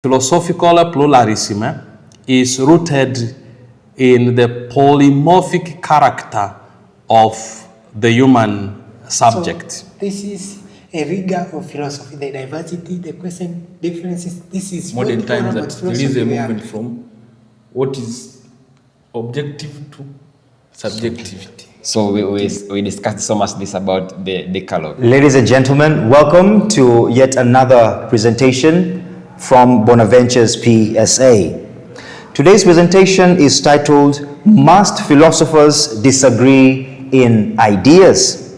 Philosophical pluralism is rooted in the polymorphic character of the human subject. So this is a rigor of philosophy, the diversity, the question differences. This is modern times that there is a movement from what is objective to subjectivity. So we discussed so much this about the Decalogue. Ladies and gentlemen, welcome to yet another presentation from Bonaventures PSA. Today's presentation is titled, Must Philosophers Disagree in Ideas?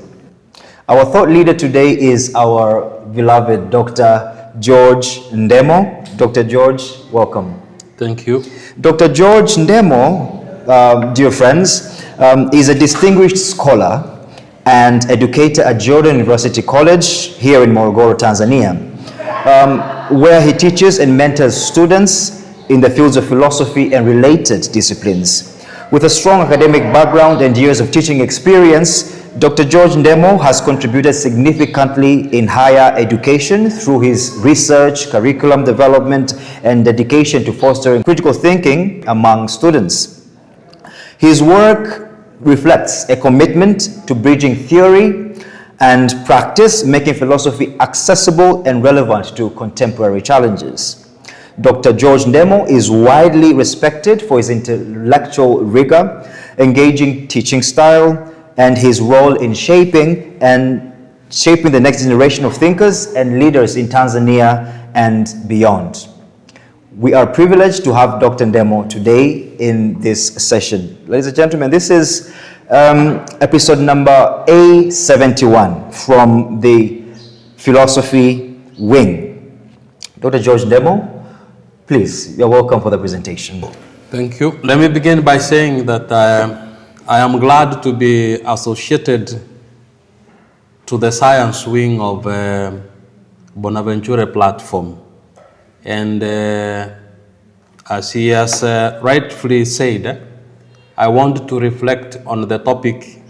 Our thought leader today is our beloved Dr. George Ndemo. Dr. George, welcome. Thank you. Dr. George Ndemo, dear friends, is a distinguished scholar and educator at Jordan University College here in Morogoro, Tanzania, where he teaches and mentors students in the fields of philosophy and related disciplines. With a strong academic background and years of teaching experience, Dr. George Ndemo has contributed significantly in higher education through his research, curriculum development, and dedication to fostering critical thinking among students. His work reflects a commitment to bridging theory and practice, making philosophy accessible and relevant to contemporary challenges. Dr. George Ndemo is widely respected for his intellectual rigor, engaging teaching style, and his role in shaping the next generation of thinkers and leaders in Tanzania and beyond. We are privileged to have Dr. Ndemo today in this session. Ladies and gentlemen, this is episode number A71 from the Philosophy Wing. Dr. George Ndemo, please, you're welcome for the presentation. Thank you. Let me begin by saying that I am glad to be associated to the science wing of Bonaventure platform. And as he has rightfully said, I want to reflect on the topic,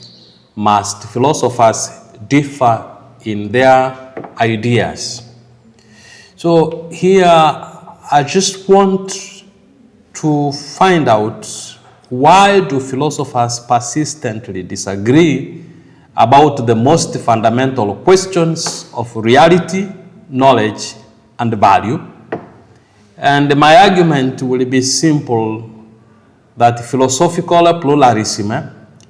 must philosophers differ in their ideas? So here I just want to find out, why do philosophers persistently disagree about the most fundamental questions of reality, knowledge, and value? And my argument will be simple, that philosophical pluralism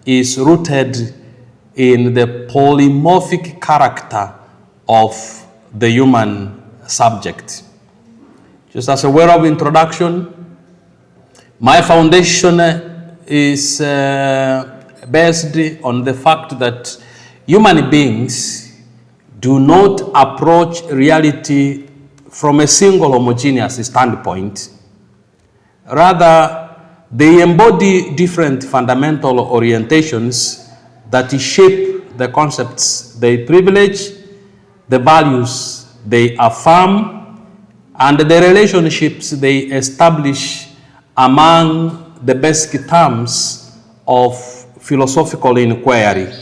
is rooted in the polymorphic character of the human subject. Just as a word of introduction, my foundation is based on the fact that human beings do not approach reality from a single homogeneous standpoint. Rather, they embody different fundamental orientations that shape the concepts they privilege, the values they affirm, and the relationships they establish among the basic terms of philosophical inquiry.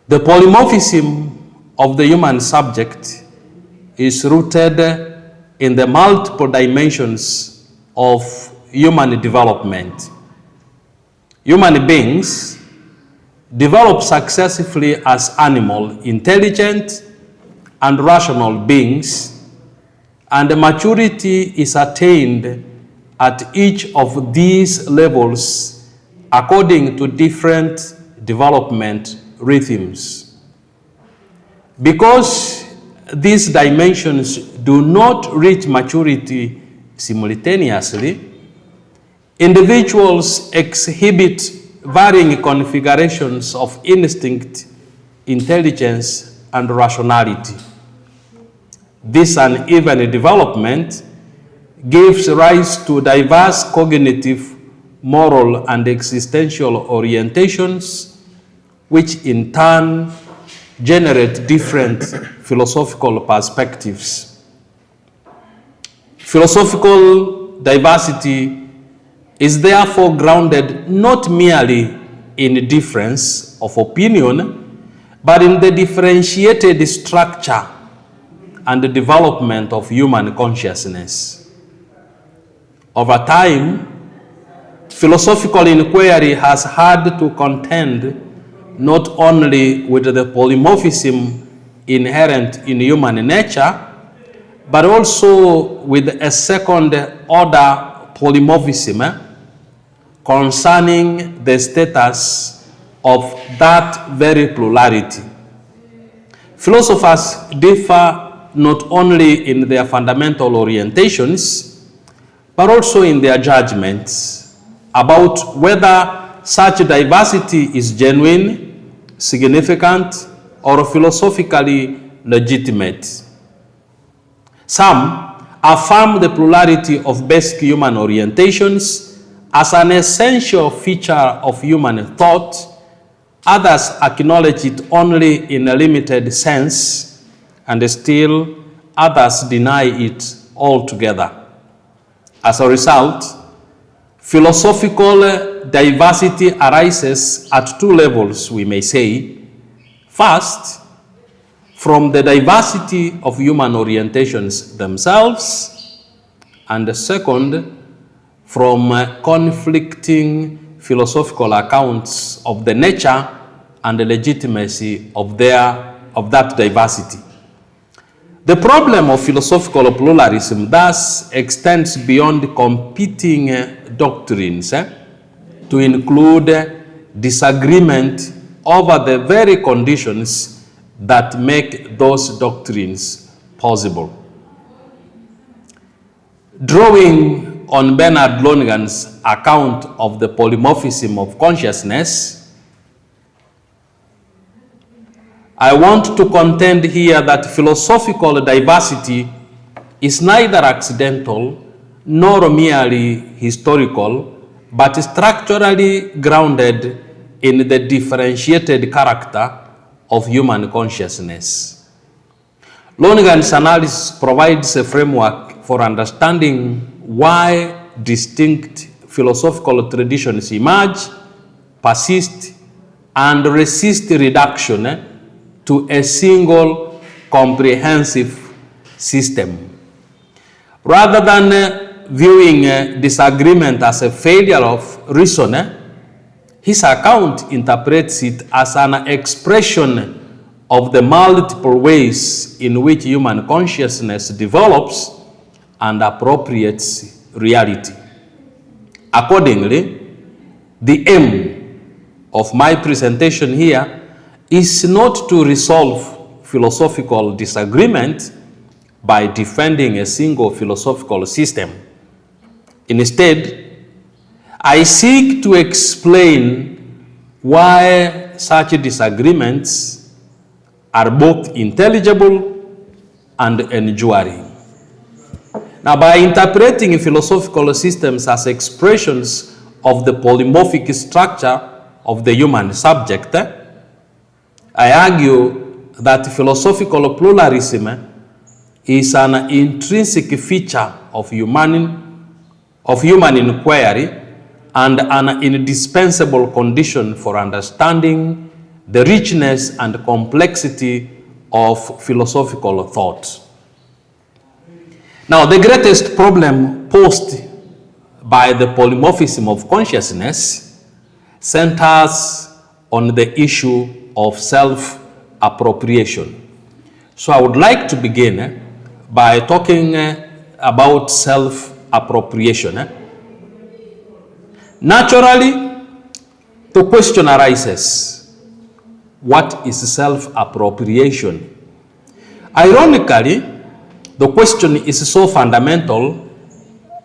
The polymorphism of the human subject is rooted in the multiple dimensions of human development. Human beings develop successively as animal, intelligent, and rational beings, and maturity is attained at each of these levels according to different development rhythms. Because these dimensions do not reach maturity simultaneously, individuals exhibit varying configurations of instinct, intelligence, and rationality. This uneven development gives rise to diverse cognitive, moral, and existential orientations, which in turn generate different philosophical perspectives. Philosophical diversity is therefore grounded not merely in difference of opinion, but in the differentiated structure and the development of human consciousness. Over time, philosophical inquiry has had to contend not only with the polymorphism inherent in human nature, but also with a second-order polymorphism concerning the status of that very plurality. Philosophers differ not only in their fundamental orientations, but also in their judgments about whether such diversity is genuine, significant, or philosophically legitimate. Some affirm the plurality of basic human orientations as an essential feature of human thought. Others acknowledge it only in a limited sense, and still others deny it altogether. As a result, philosophical diversity arises at two levels, we may say. First, from the diversity of human orientations themselves, and second, from conflicting philosophical accounts of the nature and the legitimacy of that diversity. The problem of philosophical pluralism thus extends beyond competing doctrines to include disagreement over the very conditions that make those doctrines possible. Drawing on Bernard Lonergan's account of the polymorphism of consciousness, I want to contend here that philosophical diversity is neither accidental nor merely historical, but structurally grounded in the differentiated character of human consciousness. Lonergan's analysis provides a framework for understanding why distinct philosophical traditions emerge, persist, and resist reduction to a single comprehensive system. Rather than viewing disagreement as a failure of reason, his account interprets it as an expression of the multiple ways in which human consciousness develops and appropriates reality. Accordingly, the aim of my presentation here is not to resolve philosophical disagreement by defending a single philosophical system. Instead, I seek to explain why such disagreements are both intelligible and enduring. Now, by interpreting philosophical systems as expressions of the polymorphic structure of the human subject, I argue that philosophical pluralism is an intrinsic feature of human inquiry and an indispensable condition for understanding the richness and complexity of philosophical thought. Now, the greatest problem posed by the polymorphism of consciousness centers on the issue of self-appropriation. So I would like to begin by talking about self-appropriation. Naturally, the question arises, what is self-appropriation? Ironically, the question is so fundamental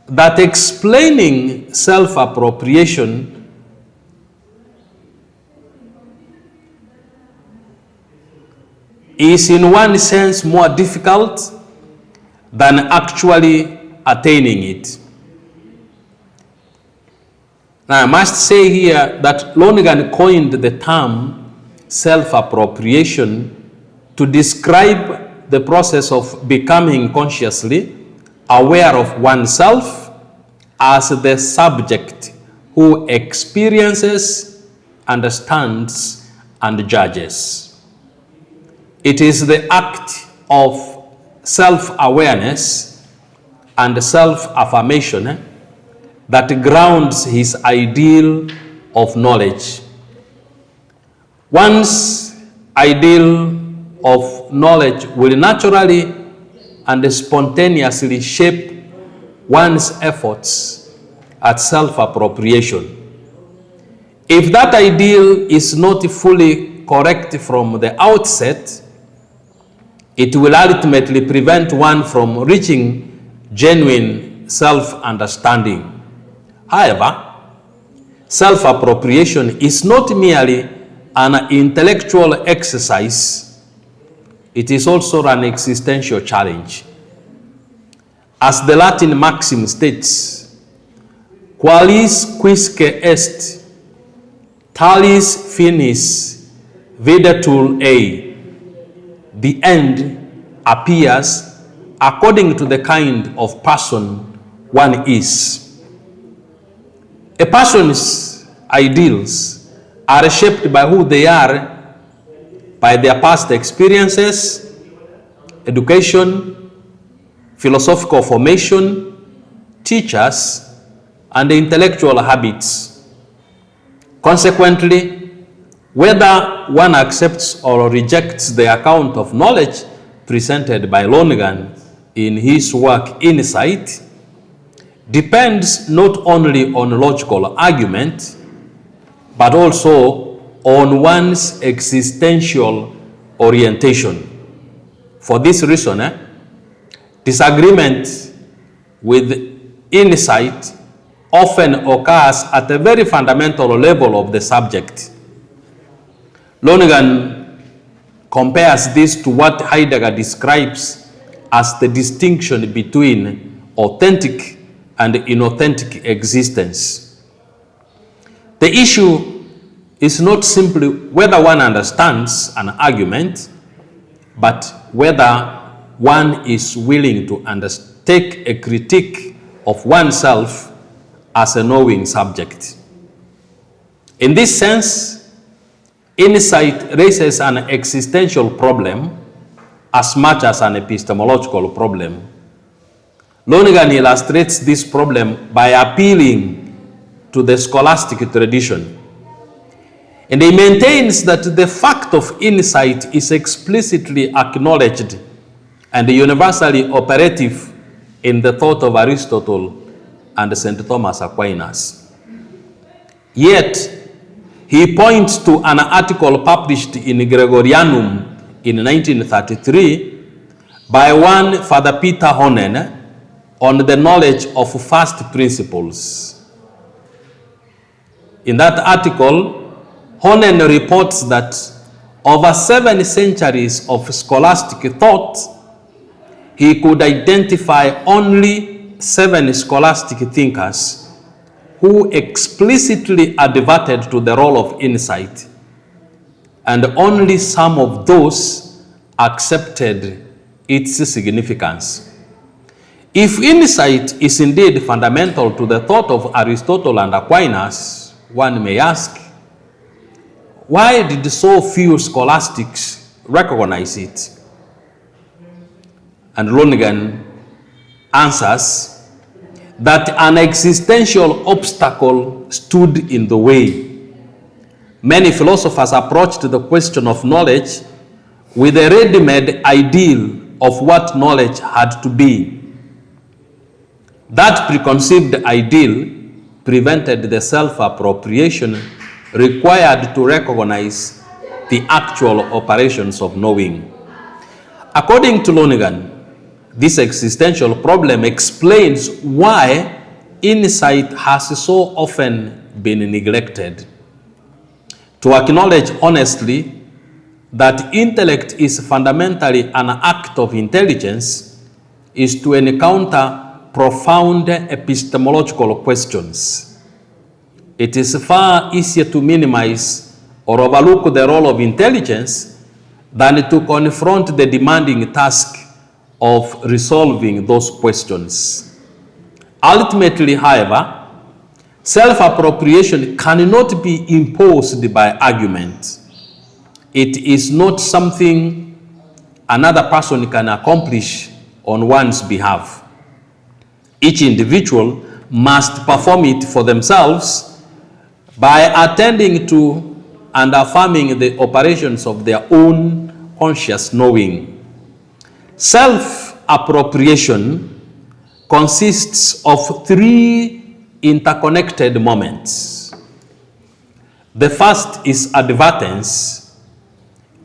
that explaining self-appropriation is in one sense more difficult than actually attaining it. Now, I must say here that Lonergan coined the term self-appropriation to describe the process of becoming consciously aware of oneself as the subject who experiences, understands, and judges. It is the act of self-awareness and self-affirmation that grounds his ideal of knowledge. One's ideal of knowledge will naturally and spontaneously shape one's efforts at self-appropriation. If that ideal is not fully correct from the outset, it will ultimately prevent one from reaching genuine self-understanding. However, self-appropriation is not merely an intellectual exercise, it is also an existential challenge. As the Latin maxim states, qualis quisque est, talis finis videtur ei. The end appears according to the kind of person one is. A person's ideals are shaped by who they are, by their past experiences, education, philosophical formation, teachers, and intellectual habits. Consequently, whether one accepts or rejects the account of knowledge presented by Lonergan in his work Insight depends not only on logical argument, but also on one's existential orientation. For this reason, disagreement with insight often occurs at a very fundamental level of the subject. Lonergan compares this to what Heidegger describes as the distinction between authentic and inauthentic existence. The issue is not simply whether one understands an argument, but whether one is willing to undertake a critique of oneself as a knowing subject. In this sense, insight raises an existential problem as much as an epistemological problem. Lonergan illustrates this problem by appealing to the scholastic tradition. And he maintains that the fact of insight is explicitly acknowledged and universally operative in the thought of Aristotle and St. Thomas Aquinas. Yet, he points to an article published in Gregorianum in 1933 by one Father Peter Honen on the knowledge of first principles. In that article, Honen reports that over 7 centuries of scholastic thought, he could identify only 7 scholastic thinkers who explicitly adverted to the role of insight, and only some of those accepted its significance. If insight is indeed fundamental to the thought of Aristotle and Aquinas, one may ask, why did so few scholastics recognize it? And Lonergan answers that an existential obstacle stood in the way. Many philosophers approached the question of knowledge with a ready-made ideal of what knowledge had to be. That preconceived ideal prevented the self-appropriation required to recognize the actual operations of knowing. According to Lonergan, this existential problem explains why insight has so often been neglected. To acknowledge honestly that intellect is fundamentally an act of intelligence is to encounter profound epistemological questions. It is far easier to minimize or overlook the role of intelligence than to confront the demanding task of resolving those questions. Ultimately, however, self-appropriation cannot be imposed by argument. It is not something another person can accomplish on one's behalf. Each individual must perform it for themselves by attending to and affirming the operations of their own conscious knowing. Self-appropriation consists of three interconnected moments. The first is advertence,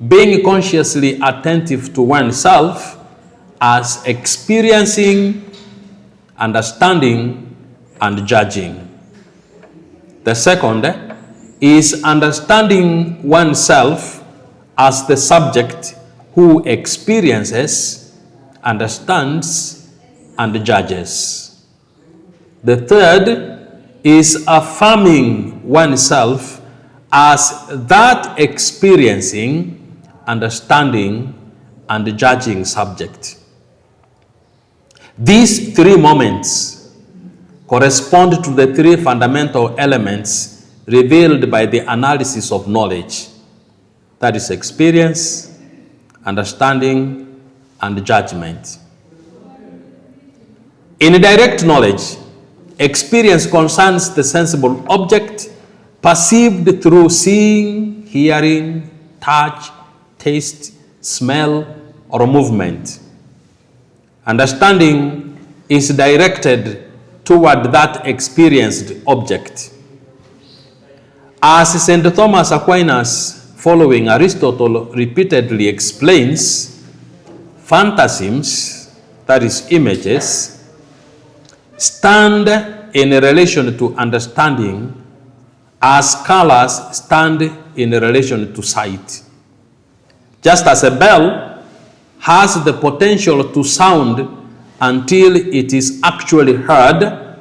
being consciously attentive to oneself as experiencing, understanding, and judging. The second is understanding oneself as the subject who experiences, understands, and judges. The third is affirming oneself as that experiencing, understanding, and judging subject. These three moments correspond to the three fundamental elements revealed by the analysis of knowledge, that is experience, understanding, and judgment. In direct knowledge, experience concerns the sensible object perceived through seeing, hearing, touch, taste, smell, or movement. Understanding is directed toward that experienced object. As St. Thomas Aquinas, following Aristotle, repeatedly explains, phantasms, that is images, stand in relation to understanding as colors stand in relation to sight. Just as a bell has the potential to sound until it is actually heard,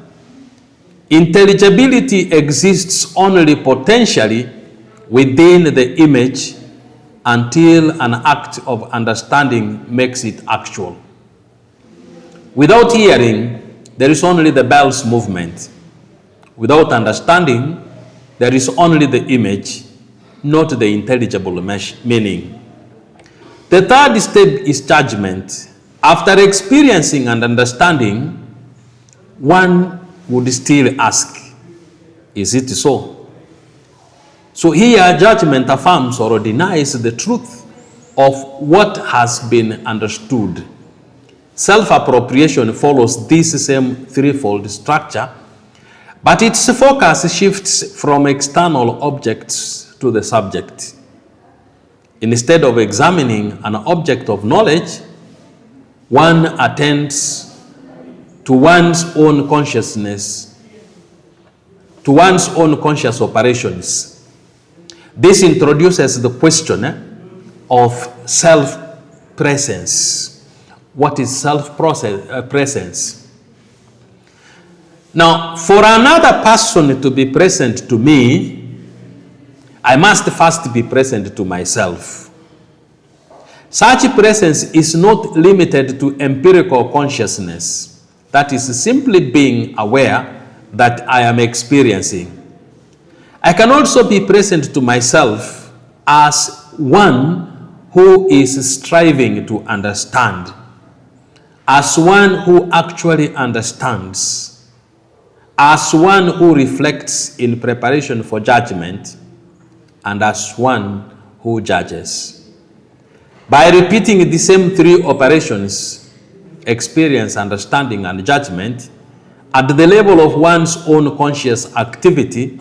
intelligibility exists only potentially within the image until an act of understanding makes it actual. Without hearing, there is only the bell's movement. Without understanding, there is only the image, not the intelligible meaning. The third step is judgment. After experiencing and understanding, one would still ask, is it so? So here, judgment affirms or denies the truth of what has been understood. Self-appropriation follows this same threefold structure, but its focus shifts from external objects to the subject. Instead of examining an object of knowledge, one attends to one's own consciousness, to one's own conscious operations. This introduces the question of self-presence. What is self-presence? Now, for another person to be present to me, I must first be present to myself. Such presence is not limited to empirical consciousness. That is simply being aware that I am experiencing. I can also be present to myself as one who is striving to understand, as one who actually understands, as one who reflects in preparation for judgment, and as one who judges. By repeating the same three operations, experience, understanding, and judgment, at the level of one's own conscious activity,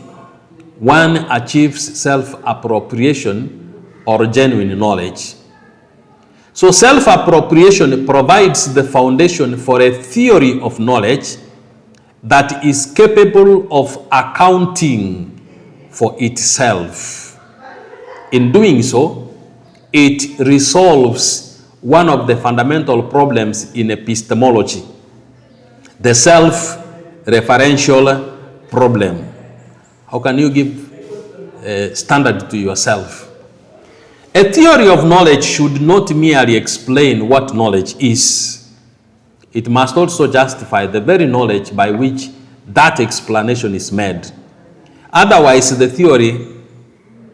one achieves self-appropriation or genuine knowledge. So self-appropriation provides the foundation for a theory of knowledge that is capable of accounting for itself. In doing so, it resolves one of the fundamental problems in epistemology, the self-referential problem. How can you give a standard to yourself? A theory of knowledge should not merely explain what knowledge is. It must also justify the very knowledge by which that explanation is made. Otherwise, the theory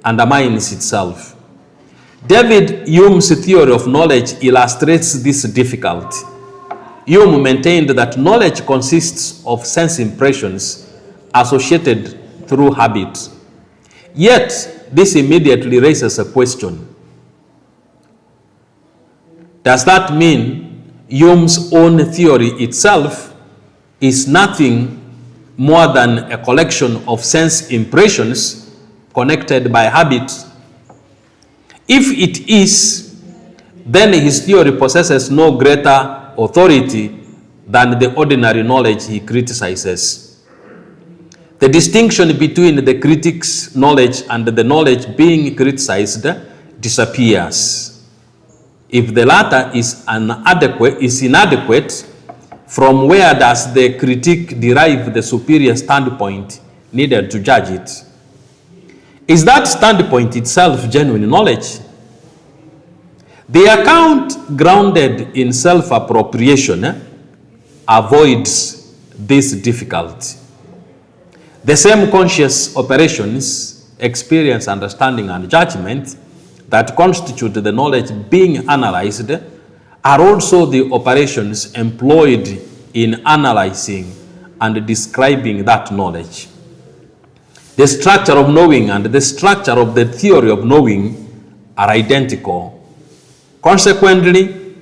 undermines itself. David Hume's theory of knowledge illustrates this difficulty. Hume maintained that knowledge consists of sense impressions associated through habit. Yet, this immediately raises a question. Does that mean Hume's own theory itself is nothing more than a collection of sense impressions connected by habit? If it is, then his theory possesses no greater authority than the ordinary knowledge he criticizes. The distinction between the critic's knowledge and the knowledge being criticized disappears. If the latter is inadequate, from where does the critic derive the superior standpoint needed to judge it? Is that standpoint itself genuine knowledge? The account grounded in self-appropriation avoids this difficulty. The same conscious operations, experience, understanding, and judgment that constitute the knowledge being analyzed are also the operations employed in analyzing and describing that knowledge. The structure of knowing and the structure of the theory of knowing are identical. Consequently,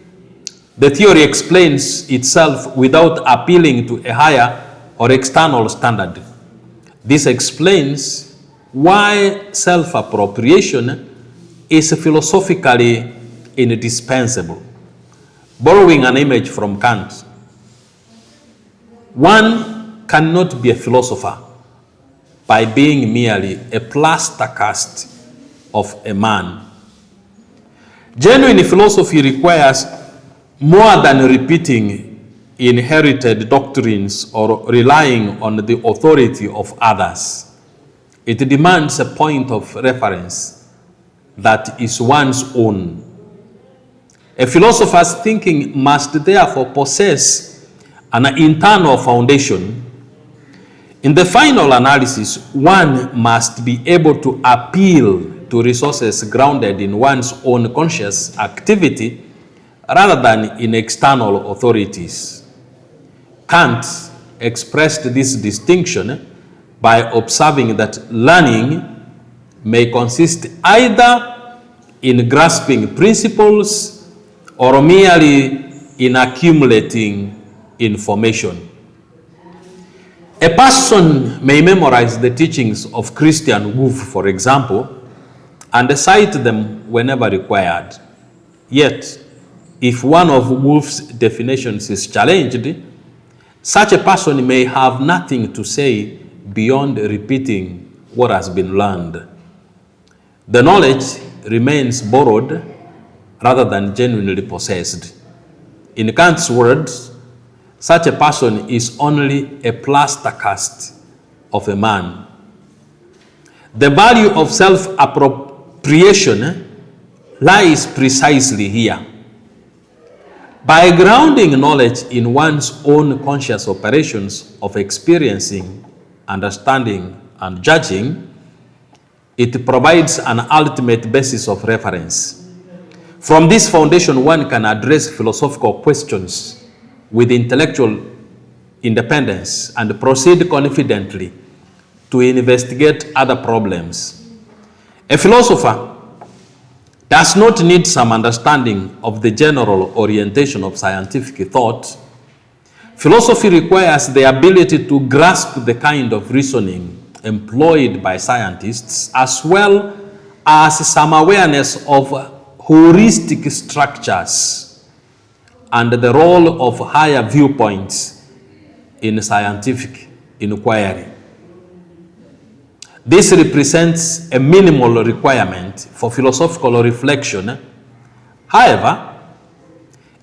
the theory explains itself without appealing to a higher or external standard. This explains why self-appropriation is philosophically indispensable. Borrowing an image from Kant, one cannot be a philosopher by being merely a plaster cast of a man. Genuine philosophy requires more than repeating inherited doctrines or relying on the authority of others. It demands a point of reference that is one's own. A philosopher's thinking must therefore possess an internal foundation. In the final analysis, one must be able to appeal to resources grounded in one's own conscious activity rather than in external authorities. Kant expressed this distinction by observing that learning may consist either in grasping principles or merely in accumulating information. A person may memorize the teachings of Christian Wolff, for example, and cite them whenever required. Yet, if one of Wolff's definitions is challenged, such a person may have nothing to say beyond repeating what has been learned. The knowledge remains borrowed rather than genuinely possessed. In Kant's words, such a person is only a plaster cast of a man. The value of self-appropriation lies precisely here. By grounding knowledge in one's own conscious operations of experiencing, understanding, and judging, it provides an ultimate basis of reference. From this foundation, one can address philosophical questions with intellectual independence and proceed confidently to investigate other problems. A philosopher does not need some understanding of the general orientation of scientific thought. Philosophy requires the ability to grasp the kind of reasoning employed by scientists, as well as some awareness of heuristic structures and the role of higher viewpoints in scientific inquiry. This represents a minimal requirement for philosophical reflection. However,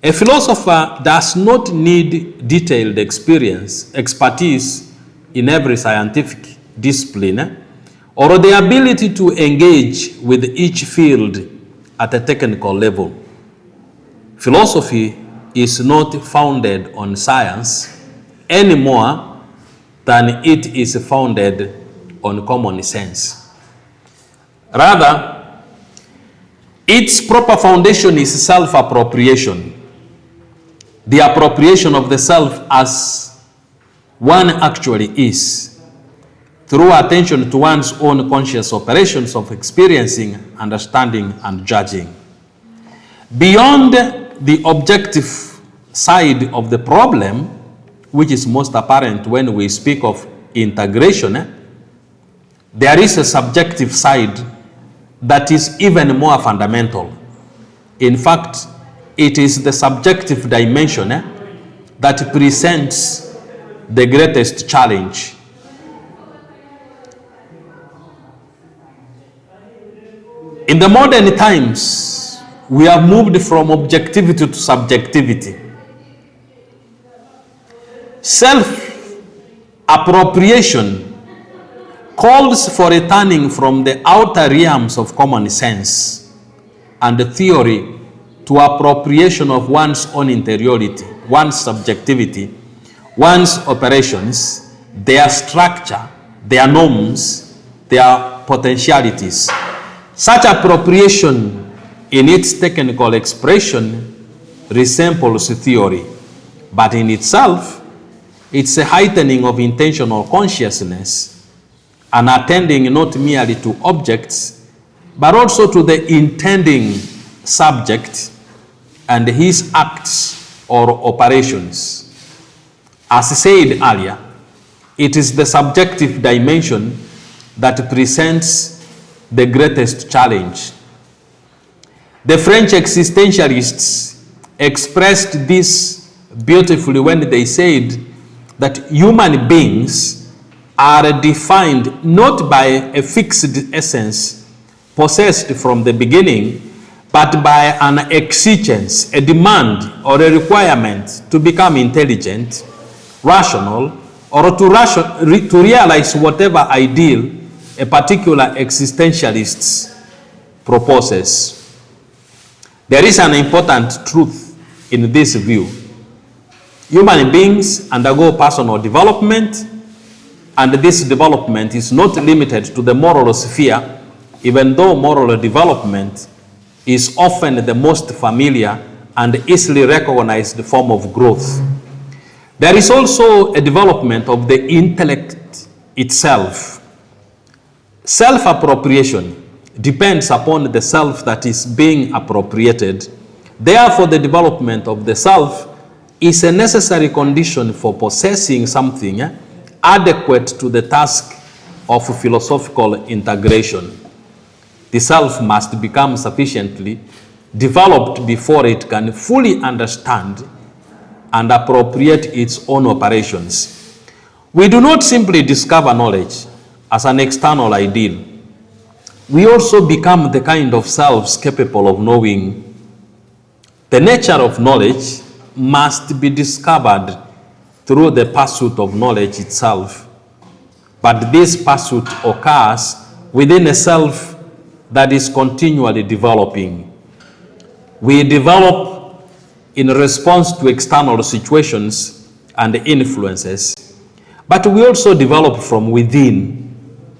a philosopher does not need detailed expertise in every scientific discipline, or the ability to engage with each field at a technical level. Philosophy is not founded on science any more than it is founded on common sense. Rather, its proper foundation is self-appropriation. the appropriation of the self as one actually is, through attention to one's own conscious operations of experiencing, understanding, and judging. Beyond the objective side of the problem, which is most apparent when we speak of integration, there is a subjective side that is even more fundamental. In fact, it is the subjective dimension that presents the greatest challenge. In the modern times, we have moved from objectivity to subjectivity. Self-appropriation calls for a turning from the outer realms of common sense and theory to appropriation of one's own interiority, one's subjectivity, one's operations, their structure, their norms, their potentialities. Such appropriation in its technical expression resembles theory, but in itself, it's a heightening of intentional consciousness and attending not merely to objects, but also to the intending subject and his acts or operations. As said earlier, it is the subjective dimension that presents the greatest challenge. The French existentialists expressed this beautifully when they said that human beings are defined not by a fixed essence possessed from the beginning, but by an exigence, a demand or a requirement to become intelligent, rational, or to realize whatever ideal a particular existentialist proposes. There is an important truth in this view. Human beings undergo personal development, and this development is not limited to the moral sphere, even though moral development is often the most familiar and easily recognized form of growth. There is also a development of the intellect itself. Self-appropriation depends upon the self that is being appropriated. Therefore, the development of the self is a necessary condition for possessing something adequate to the task of philosophical integration. The self must become sufficiently developed before it can fully understand and appropriate its own operations. We do not simply discover knowledge as an external ideal. We also become the kind of selves capable of knowing. The nature of knowledge must be discovered through the pursuit of knowledge itself. But this pursuit occurs within a self that is continually developing. We develop in response to external situations and influences, but we also develop from within.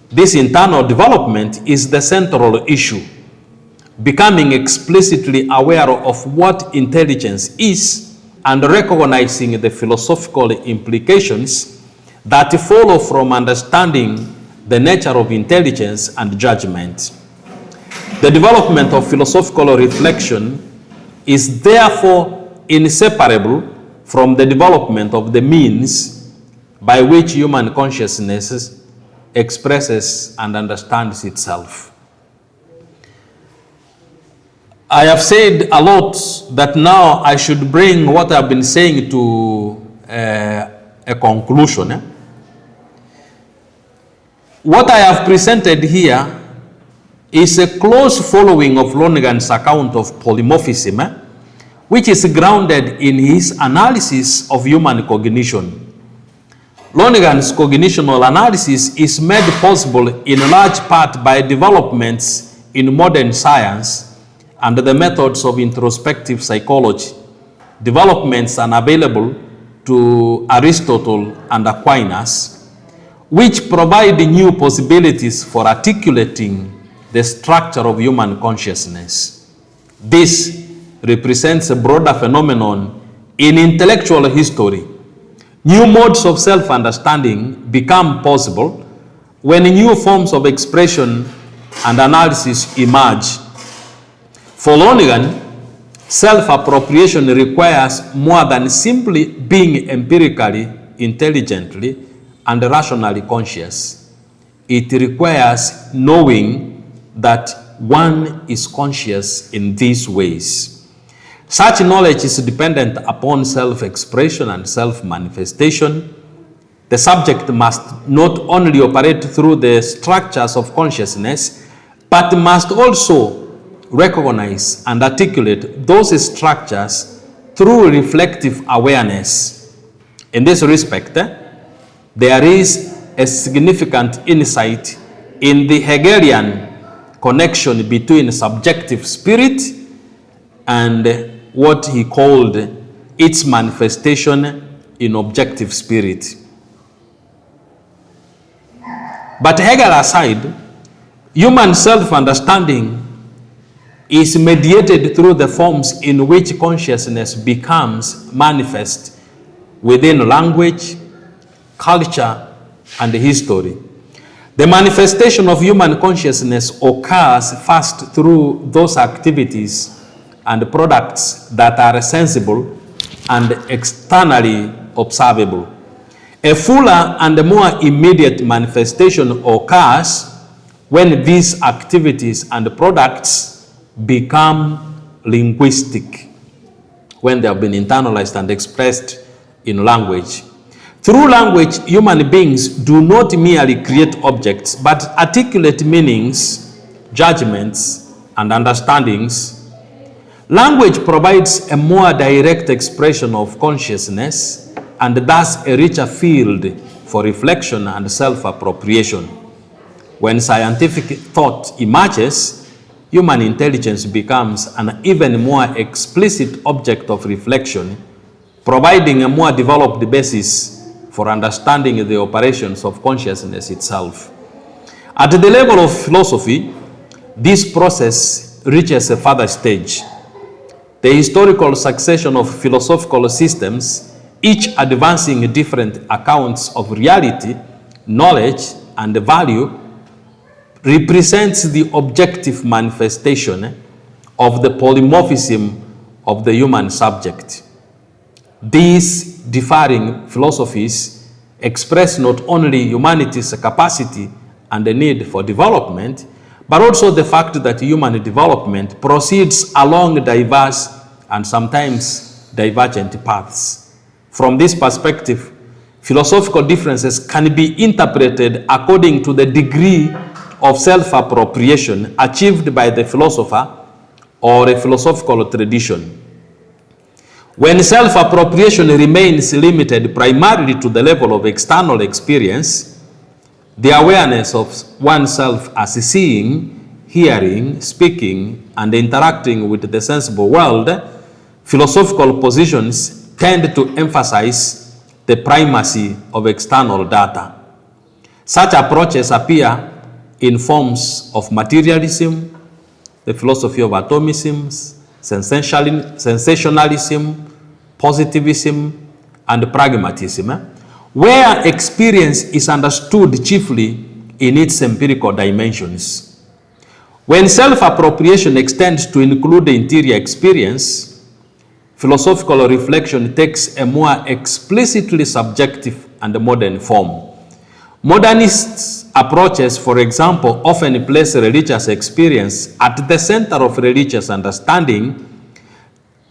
This internal development is the central issue. Becoming explicitly aware of what intelligence is and recognizing the philosophical implications that follow from understanding the nature of intelligence and judgment. The development of philosophical reflection is therefore inseparable from the development of the means by which human consciousness expresses and understands itself. I have said a lot that now I should bring what I've been saying to a conclusion. What I have presented here is a close following of Lonergan's account of polymorphism, which is grounded in his analysis of human cognition. Lonergan's cognitional analysis is made possible in large part by developments in modern science and the methods of introspective psychology, developments unavailable to Aristotle and Aquinas, which provide new possibilities for articulating the structure of human consciousness. This represents a broader phenomenon In intellectual history, new modes of self-understanding become possible when new forms of expression and analysis emerge. For Lonergan, self-appropriation requires more than simply being empirically, intelligently, and rationally conscious. It requires knowing that one is conscious in these ways. Such knowledge is dependent upon self-expression and self-manifestation. The subject must not only operate through the structures of consciousness, but must also recognize and articulate those structures through reflective awareness. In this respect, there is a significant insight in the Hegelian connection between subjective spirit and what he called its manifestation in objective spirit. But Hegel aside, human self-understanding is mediated through the forms in which consciousness becomes manifest within language, culture, and history. The manifestation of human consciousness occurs first through those activities and products that are sensible and externally observable. A fuller and more immediate manifestation occurs when these activities and products become linguistic, when they have been internalized and expressed in language. Through language, human beings do not merely create objects, but articulate meanings, judgments, and understandings. Language provides a more direct expression of consciousness and thus a richer field for reflection and self-appropriation. When scientific thought emerges, human intelligence becomes an even more explicit object of reflection, providing a more developed basis for understanding the operations of consciousness itself. At the level of philosophy, this process reaches a further stage. The historical succession of philosophical systems, each advancing different accounts of reality, knowledge, and value, represents the objective manifestation of the polymorphism of the human subject. These differing philosophies express not only humanity's capacity and the need for development, but also the fact that human development proceeds along diverse and sometimes divergent paths. From this perspective, philosophical differences can be interpreted according to the degree of self-appropriation achieved by the philosopher or a philosophical tradition. When self-appropriation remains limited primarily to the level of external experience, the awareness of oneself as seeing, hearing, speaking, and interacting with the sensible world, philosophical positions tend to emphasize the primacy of external data. Such approaches appear in forms of materialism, the philosophy of atomism, sensationalism, positivism, and pragmatism, where experience is understood chiefly in its empirical dimensions. When self-appropriation extends to include the interior experience, philosophical reflection takes a more explicitly subjective and modern form. Modernist approaches, for example, often place religious experience at the center of religious understanding,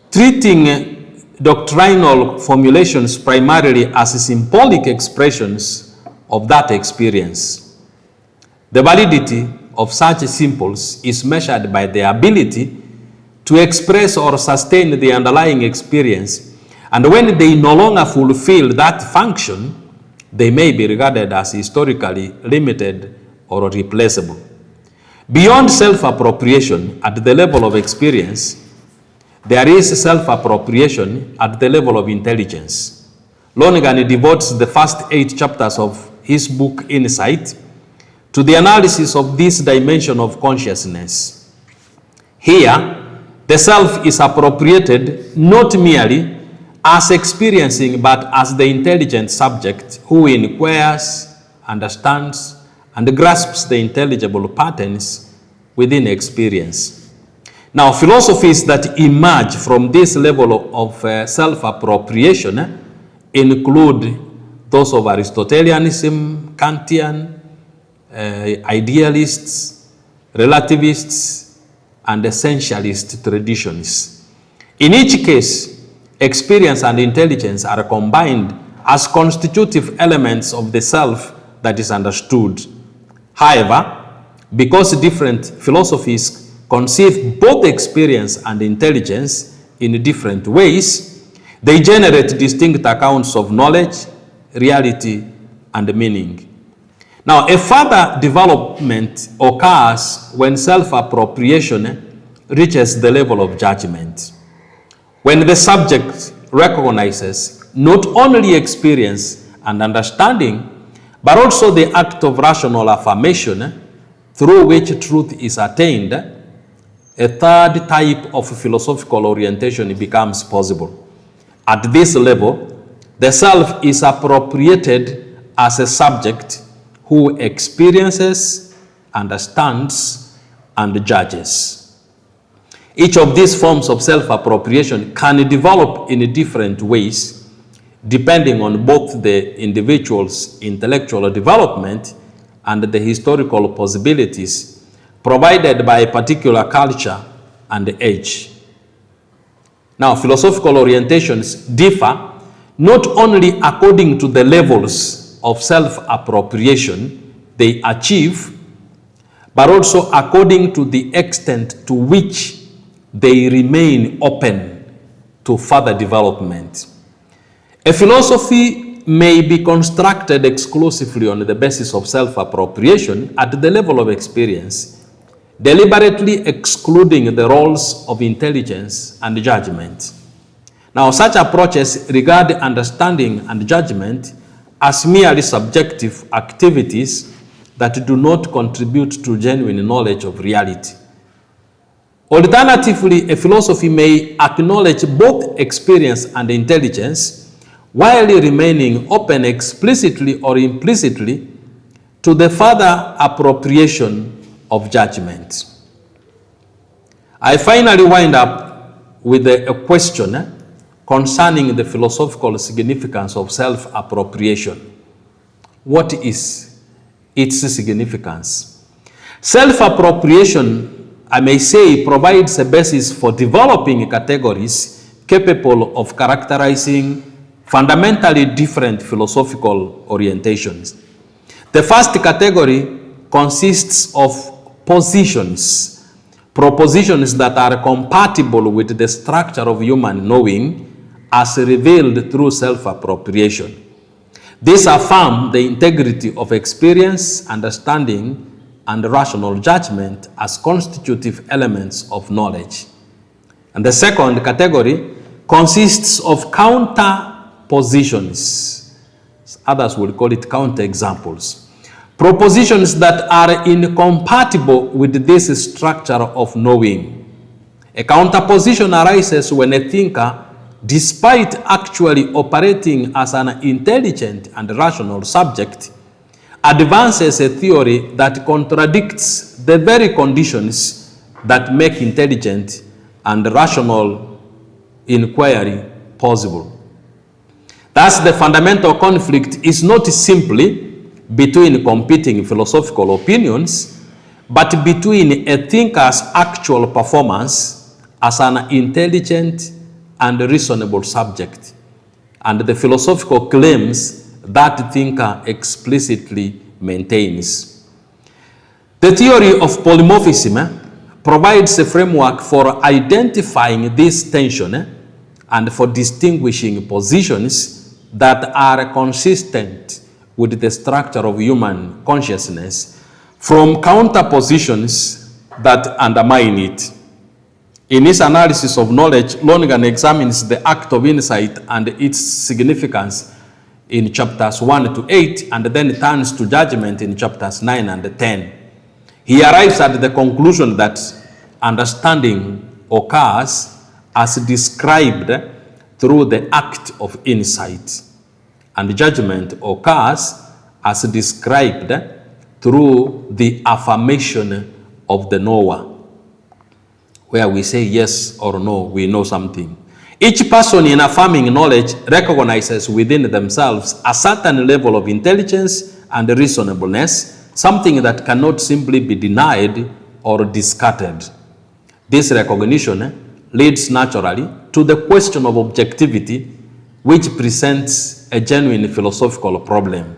treating doctrinal formulations primarily as symbolic expressions of that experience. The validity of such symbols is measured by their ability to express or sustain the underlying experience, and when they no longer fulfill that function, they may be regarded as historically limited or replaceable. Beyond self-appropriation at the level of experience, there is self-appropriation at the level of intelligence. Lonergan devotes the first 8 chapters of his book, Insight, to the analysis of this dimension of consciousness. Here, the self is appropriated not merely as experiencing, but as the intelligent subject who inquires, understands, and grasps the intelligible patterns within experience. Now, philosophies that emerge from this level of self-appropriation include those of Aristotelianism, Kantian, idealists, relativists, and essentialist traditions. In each case, experience and intelligence are combined as constitutive elements of the self that is understood. However, because different philosophies conceive both experience and intelligence in different ways, they generate distinct accounts of knowledge, reality, and meaning. Now, a further development occurs when self-appropriation reaches the level of judgment. When the subject recognizes not only experience and understanding, but also the act of rational affirmation through which truth is attained, a third type of philosophical orientation becomes possible. At this level, the self is appropriated as a subject who experiences, understands, and judges. Each of these forms of self-appropriation can develop in different ways, depending on both the individual's intellectual development and the historical possibilities provided by a particular culture and age. Now, philosophical orientations differ not only according to the levels of self-appropriation they achieve, but also according to the extent to which they remain open to further development. A philosophy may be constructed exclusively on the basis of self-appropriation at the level of experience, deliberately excluding the roles of intelligence and judgment. Now, such approaches regard understanding and judgment as merely subjective activities that do not contribute to genuine knowledge of reality. Alternatively, a philosophy may acknowledge both experience and intelligence while remaining open explicitly or implicitly to the further appropriation of judgment. I finally wind up with a question concerning the philosophical significance of self-appropriation. What is its significance? Self-appropriation, I may say, provides a basis for developing categories capable of characterizing fundamentally different philosophical orientations. The first category consists of positions, propositions that are compatible with the structure of human knowing as revealed through self-appropriation. These affirm the integrity of experience, understanding, and rational judgment as constitutive elements of knowledge. And the second category consists of counter-positions. Others will call it counter-examples. Propositions that are incompatible with this structure of knowing. A counterposition arises when a thinker, despite actually operating as an intelligent and rational subject, advances a theory that contradicts the very conditions that make intelligent and rational inquiry possible. Thus, the fundamental conflict is not simply between competing philosophical opinions, but between a thinker's actual performance as an intelligent and reasonable subject, and the philosophical claims that thinker explicitly maintains. The theory of polymorphism provides a framework for identifying this tension and for distinguishing positions that are consistent with the structure of human consciousness from counterpositions that undermine it. In his analysis of knowledge, Lonergan examines the act of insight and its significance in chapters 1 to 8, and then turns to judgment in chapters 9 and 10. He arrives at the conclusion that understanding occurs as described through the act of insight, and judgment occurs as described through the affirmation of the knower, where we say yes or no, we know something. Each person in affirming knowledge recognizes within themselves a certain level of intelligence and reasonableness, something that cannot simply be denied or discarded. This recognition leads naturally to the question of objectivity, which presents a genuine philosophical problem.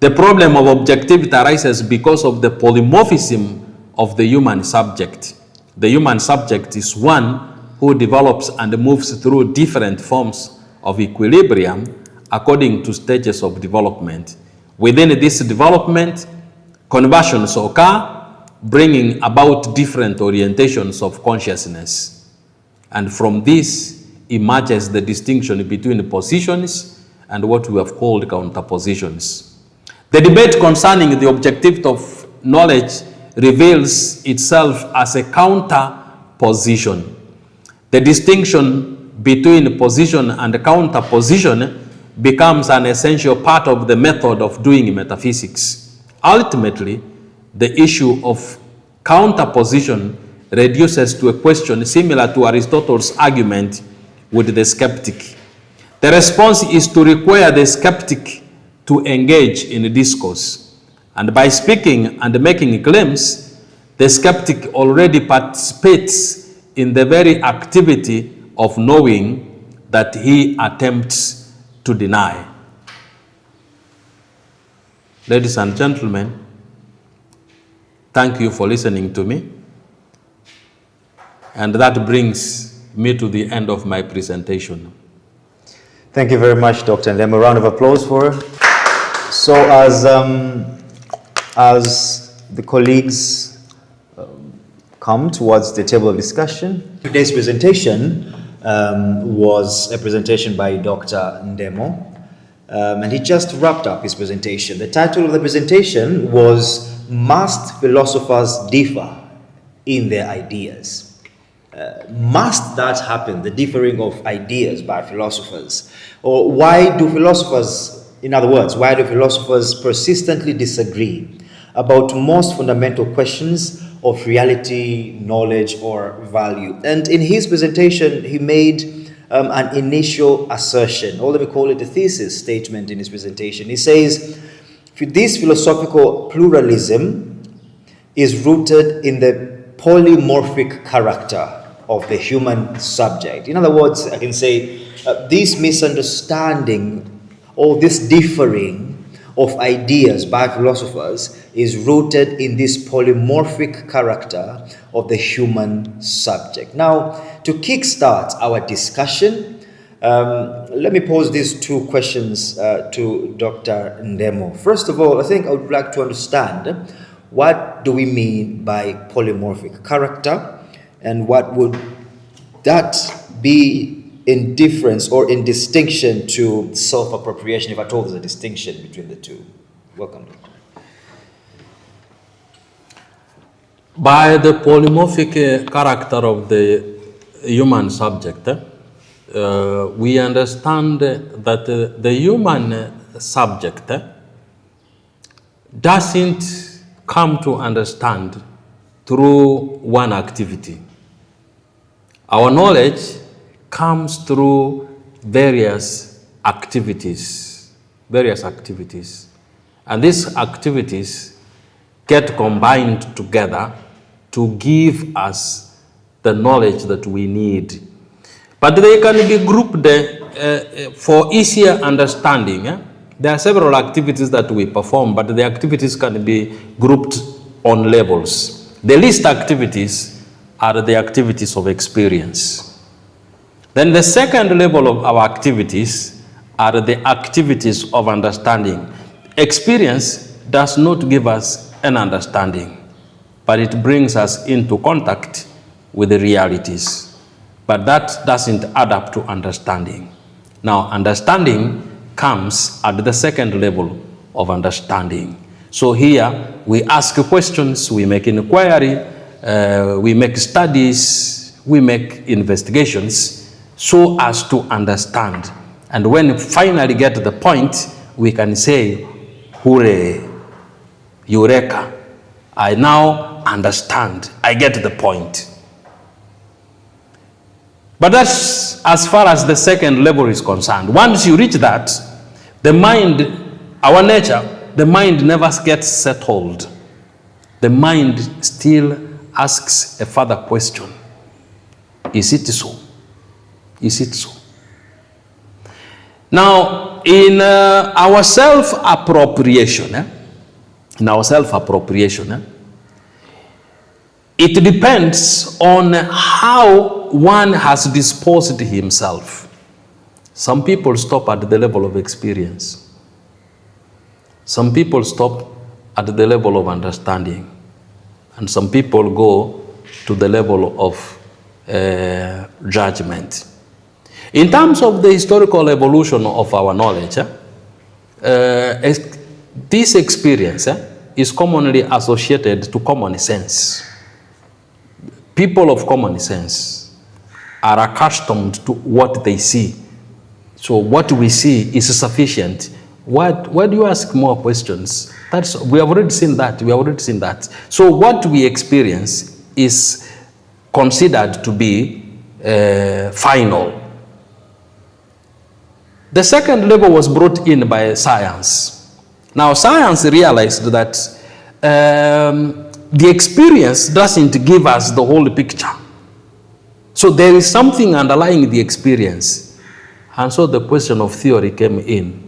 The problem of objectivity arises because of the polymorphism of the human subject. The human subject is one who develops and moves through different forms of equilibrium according to stages of development. Within this development, conversions occur, bringing about different orientations of consciousness. And from this emerges the distinction between positions and what we have called counterpositions. The debate concerning the objectivity of knowledge reveals itself as a counterposition. The distinction between position and counterposition becomes an essential part of the method of doing metaphysics. Ultimately, the issue of counterposition reduces to a question similar to Aristotle's argument with the skeptic. The response is to require the skeptic to engage in discourse. And by speaking and making claims, the skeptic already participates in the very activity of knowing that he attempts to deny. Ladies and gentlemen, thank you for listening to me. And that brings me to the end of my presentation. Thank you very much, Dr. Ndemo. A round of applause for her. So as the colleagues come towards the table of discussion, today's presentation was a presentation by Dr. Ndemo, and he just wrapped up his presentation. The title of the presentation was "Must Philosophers Differ in Their Ideas?" Must that happen, the differing of ideas by philosophers? Or why do philosophers, in other words, why do philosophers persistently disagree about most fundamental questions of reality, knowledge, or value? And in his presentation, he made an initial assertion, or let me call it a thesis statement in his presentation. He says, this philosophical pluralism is rooted in the polymorphic character of the human subject. In other words, I can say this misunderstanding or this differing of ideas by philosophers is rooted in this polymorphic character of the human subject. Now, to kickstart our discussion, let me pose these two questions to Dr. Ndemo. First of all, I think I would like to understand, what do we mean by polymorphic character, and what would that be in difference or in distinction to self-appropriation, if at all there's a distinction between the two? Welcome, Doctor. By the polymorphic character of the human subject, we understand that the human subject doesn't come to understand through one activity. Our knowledge comes through various activities. And these activities get combined together to give us the knowledge that we need. But they can be grouped for easier understanding. There are several activities that we perform, but the activities can be grouped on levels. The least activities are the activities of experience. Then the second level of our activities are the activities of understanding. Experience does not give us an understanding, but it brings us into contact with the realities. But that doesn't add up to understanding. Now, understanding comes at the second level of understanding. So here, we ask questions, we make inquiry, we make studies, we make investigations so as to understand. And when we finally get to the point, we can say, hooray, eureka, I now understand, I get the point. But that's as far as the second level is concerned. Once you reach that, the mind, our nature, the mind never gets settled. The mind still asks a further question. Is it so? Is it so? Now, in our self-appropriation, it depends on how one has disposed himself. Some people stop at the level of experience. Some people stop at the level of understanding. And some people go to the level of judgment. In terms of the historical evolution of our knowledge, this experience is commonly associated to common sense. People of common sense are accustomed to what they see. So what we see is sufficient. Why do you ask more questions? We have already seen that. We have already seen that. So what we experience is considered to be final. The second level was brought in by science. Now, science realized that the experience doesn't give us the whole picture. So there is something underlying the experience. And so the question of theory came in.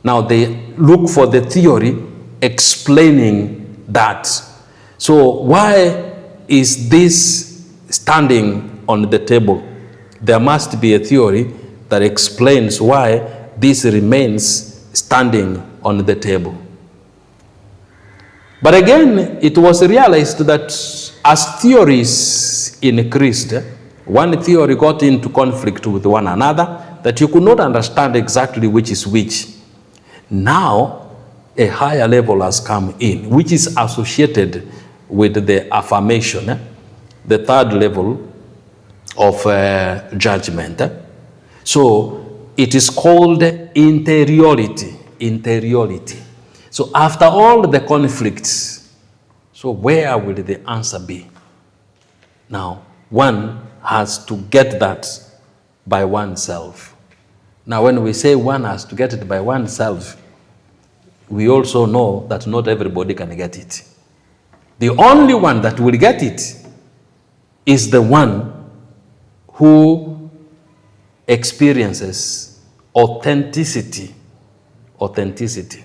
Now they look for the theory explaining that. So why is this standing on the table? There must be a theory that explains why this remains standing on the table. But again, it was realized that as theories increased, one theory got into conflict with one another, that you could not understand exactly which is which. Now, a higher level has come in, which is associated with the affirmation, the third level of judgment. So it is called interiority. Interiority. So after all the conflicts, so where will the answer be? Now, one has to get that by oneself. Now, when we say one has to get it by oneself, we also know that not everybody can get it. The only one that will get it is the one who experiences authenticity. Authenticity.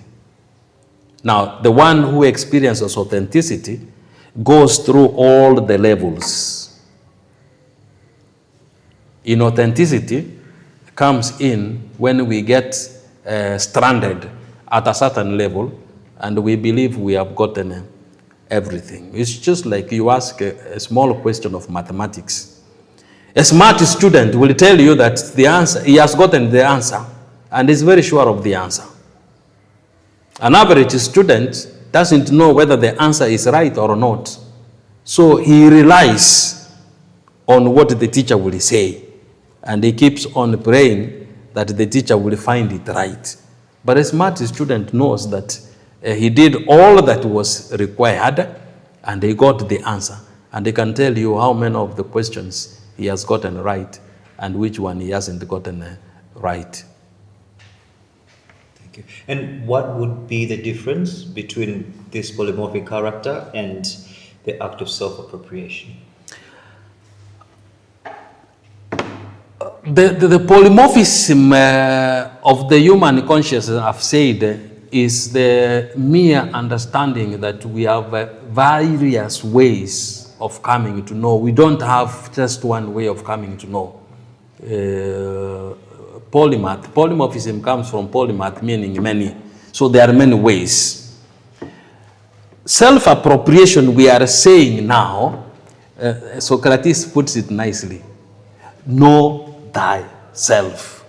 Now, the one who experiences authenticity goes through all the levels. Inauthenticity comes in when we get stranded at a certain level and we believe we have gotten everything. It's just like you ask a small question of mathematics. A smart student will tell you that the answer, he has gotten the answer and is very sure of the answer. An average student doesn't know whether the answer is right or not. So he relies on what the teacher will say. And he keeps on praying that the teacher will find it right. But a smart student knows that he did all that was required and he got the answer. And he can tell you how many of the questions he has gotten right and which one he hasn't gotten right. Thank you. And what would be the difference between this polymorphic character and the act of self-appropriation? The polymorphism of the human consciousness, I've said, is the mere understanding that we have various ways of coming to know. We don't have just one way of coming to know. Polymorphism comes from polymath, meaning many. So there are many ways. Self-appropriation, we are saying now, Socrates puts it nicely. Know thyself.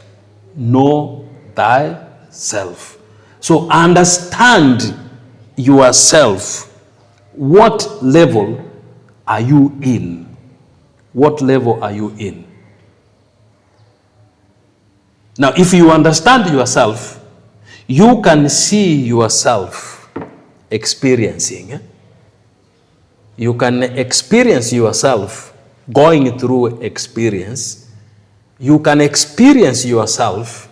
Know thyself. So understand yourself. What level are you in? What level are you in? Now, if you understand yourself, you can see yourself experiencing. You can experience yourself going through experience. You can experience yourself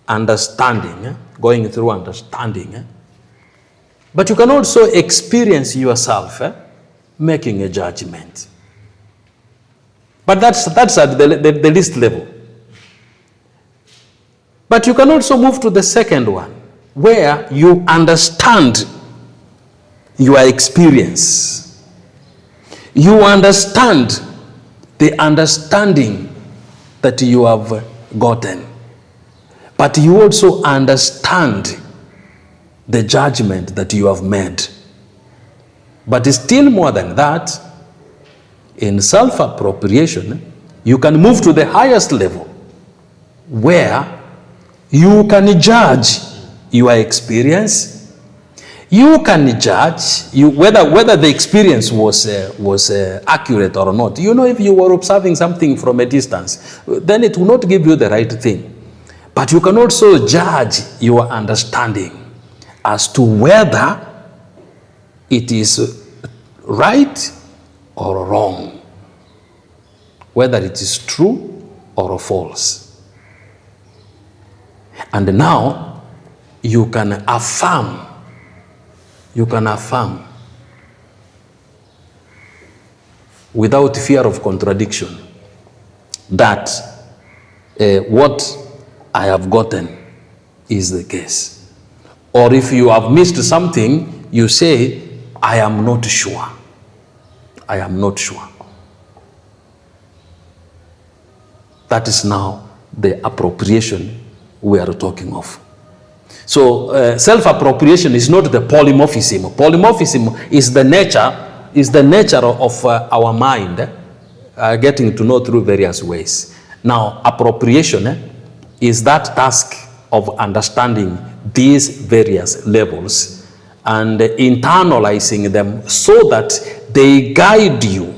understanding, going through understanding. But you can also experience yourself making a judgment. But that's at the least level. But you can also move to the second one, where you understand your experience. You understand the understanding that you have gotten. But you also understand the judgment that you have made. But still more than that, in self-appropriation, you can move to the highest level, where you can judge your experience. You can judge whether the experience was accurate or not. You know, if you were observing something from a distance, then it will not give you the right thing. But you can also judge your understanding as to whether it is right or wrong, whether it is true or false. And now you can affirm without fear of contradiction that what I have gotten is the case. Or if you have missed something, you say, I am not sure. I am not sure. That is now the appropriation we are talking of. So self-appropriation is not the polymorphism. Polymorphism is the nature of our mind getting to know through various ways. Now, appropriation is that task of understanding these various levels and internalizing them so that they guide you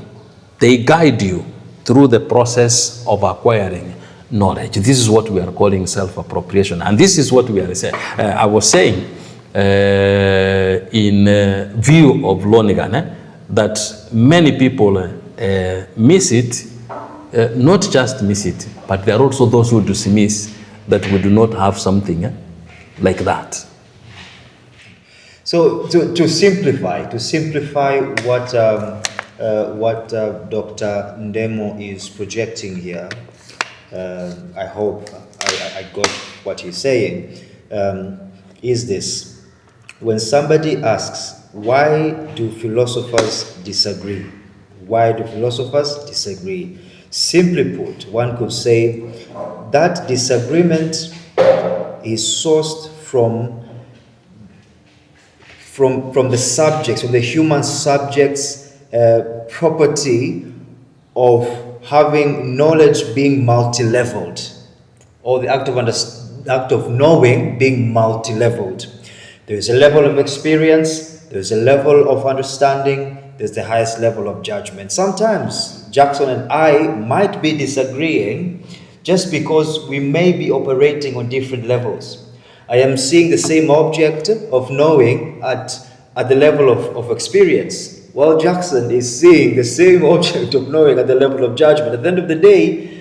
through the process of acquiring knowledge. This is what we are calling self-appropriation. And this is what we are saying. I was saying in view of Lonigan that many people miss it, not just miss it, but there are also those who dismiss that we do not have something like that. So to simplify what Dr. Ndemo is projecting here, I hope I got what he's saying, is this. When somebody asks, why do philosophers disagree? Why do philosophers disagree? Simply put, one could say that disagreement is sourced from the subjects, from the human subject's property of having knowledge being multi-leveled, or the act of knowing being multi-leveled. There is a level of experience, there's a level of understanding, there's the highest level of judgment. Sometimes Jackson and I might be disagreeing just because we may be operating on different levels. I am seeing the same object of knowing at the level of experience, while Jackson is seeing the same object of knowing at the level of judgment. At the end of the day,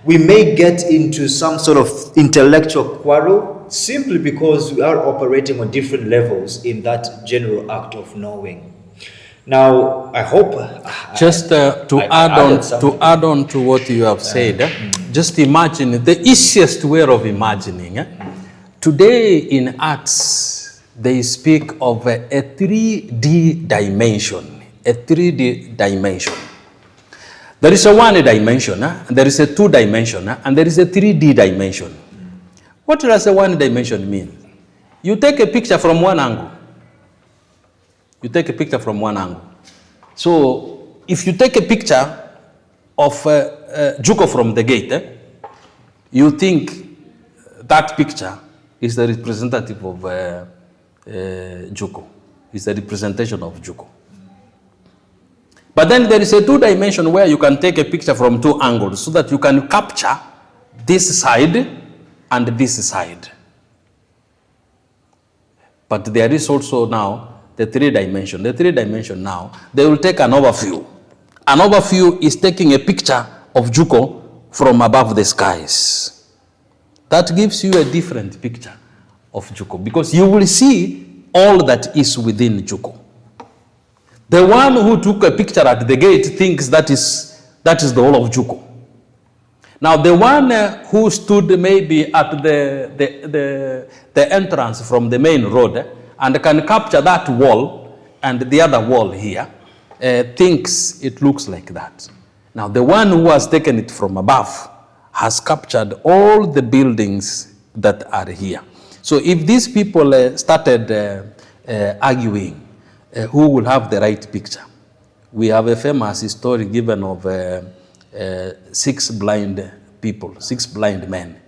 we may get into some sort of intellectual quarrel simply because we are operating on different levels in that general act of knowing. Now, I hope just to add on to what you have said, just imagine the easiest way of imagining. Today in arts, they speak of a 3D dimension. A 3D dimension. There is a 1 dimension, there is a 2 dimension, and there is a 3D dimension. What does a 1 dimension mean? You take a picture from one angle. You take a picture from one angle. So if you take a picture of Juko from the gate, you think that picture is the representative of Juko. It's the representation of Juko. But then there is a 2 dimension where you can take a picture from 2 angles so that you can capture this side and this side. But there is also now the 3-dimension. The 3-dimension now, they will take an overview. An overview is taking a picture of Juko from above the skies. That gives you a different picture of Juko because you will see all that is within Juko. The one who took a picture at the gate thinks that is the whole of Juko. Now the one who stood maybe at the entrance from the main road and can capture that wall and the other wall here, thinks it looks like that. Now the one who has taken it from above has captured all the buildings that are here. So if these people started arguing who will have the right picture, we have a famous story given of 6 blind people, 6 blind men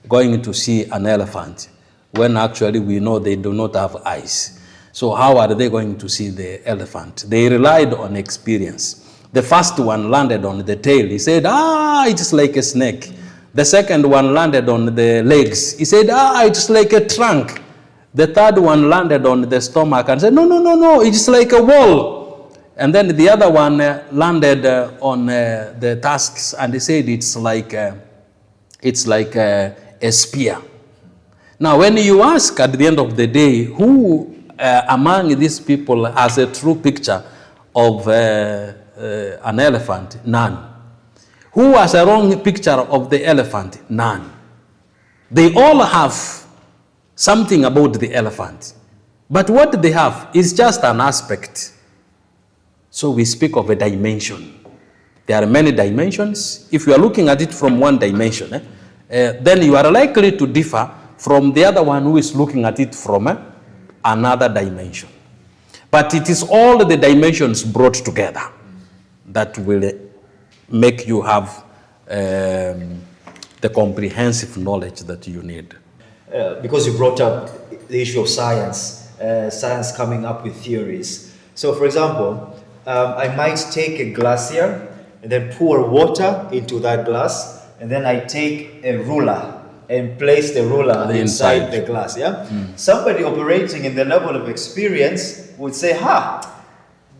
going to see an elephant when actually we know they do not have eyes. So how are they going to see the elephant? They relied on experience. The first one landed on the tail. He said, it's like a snake. The second one landed on the legs. He said, it's like a trunk. The third one landed on the stomach and said, no, it's like a wall. And then the other one landed on the tusks and he said, it's like a spear. Now, when you ask at the end of the day, who among these people has a true picture of an elephant? None. Who has a wrong picture of the elephant? None. They all have something about the elephant. But what they have is just an aspect. So we speak of a dimension. There are many dimensions. If you are looking at it from one dimension, then you are likely to differ from the other one who is looking at it from another dimension. But it is all the dimensions brought together that will make you have the comprehensive knowledge that you need. Because you brought up the issue of science, science coming up with theories. So for example, I might take a glass here and then pour water into that glass, and then I take a ruler and place the ruler inside the glass. Somebody operating in the level of experience would say,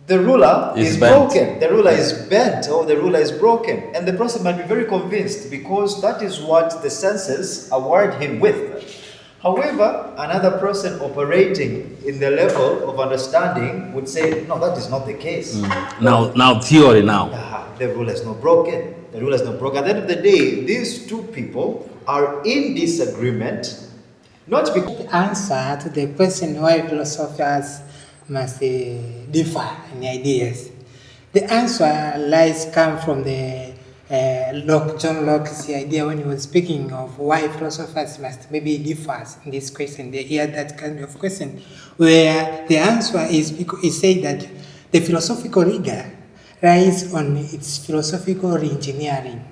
the ruler is broken, the ruler is bent, or the ruler is broken. And the person might be very convinced because that is what the senses award him with. However, another person operating in the level of understanding would say, no, that is not the case. Now theory now. The ruler is not broken. The ruler is not broken. At the end of the day, these two people are in disagreement, not because... The answer to the question why philosophers must differ in ideas. The answer come from the John Locke's idea when he was speaking of why philosophers must maybe differ in this question. They hear that kind of question, where the answer is because he said that the philosophical rigor lies on its philosophical reengineering.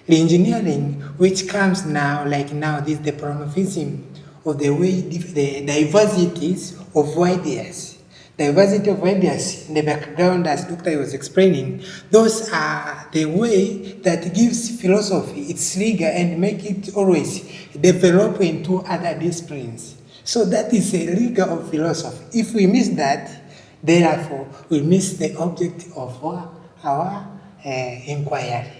Reengineering, which comes now, this the polymorphism of the way the diversities of ideas. Diversity of ideas in the background, as Dr. was explaining, those are the way that gives philosophy its rigor and make it always develop into other disciplines. So that is a rigor of philosophy. If we miss that, therefore, we miss the object of our inquiry.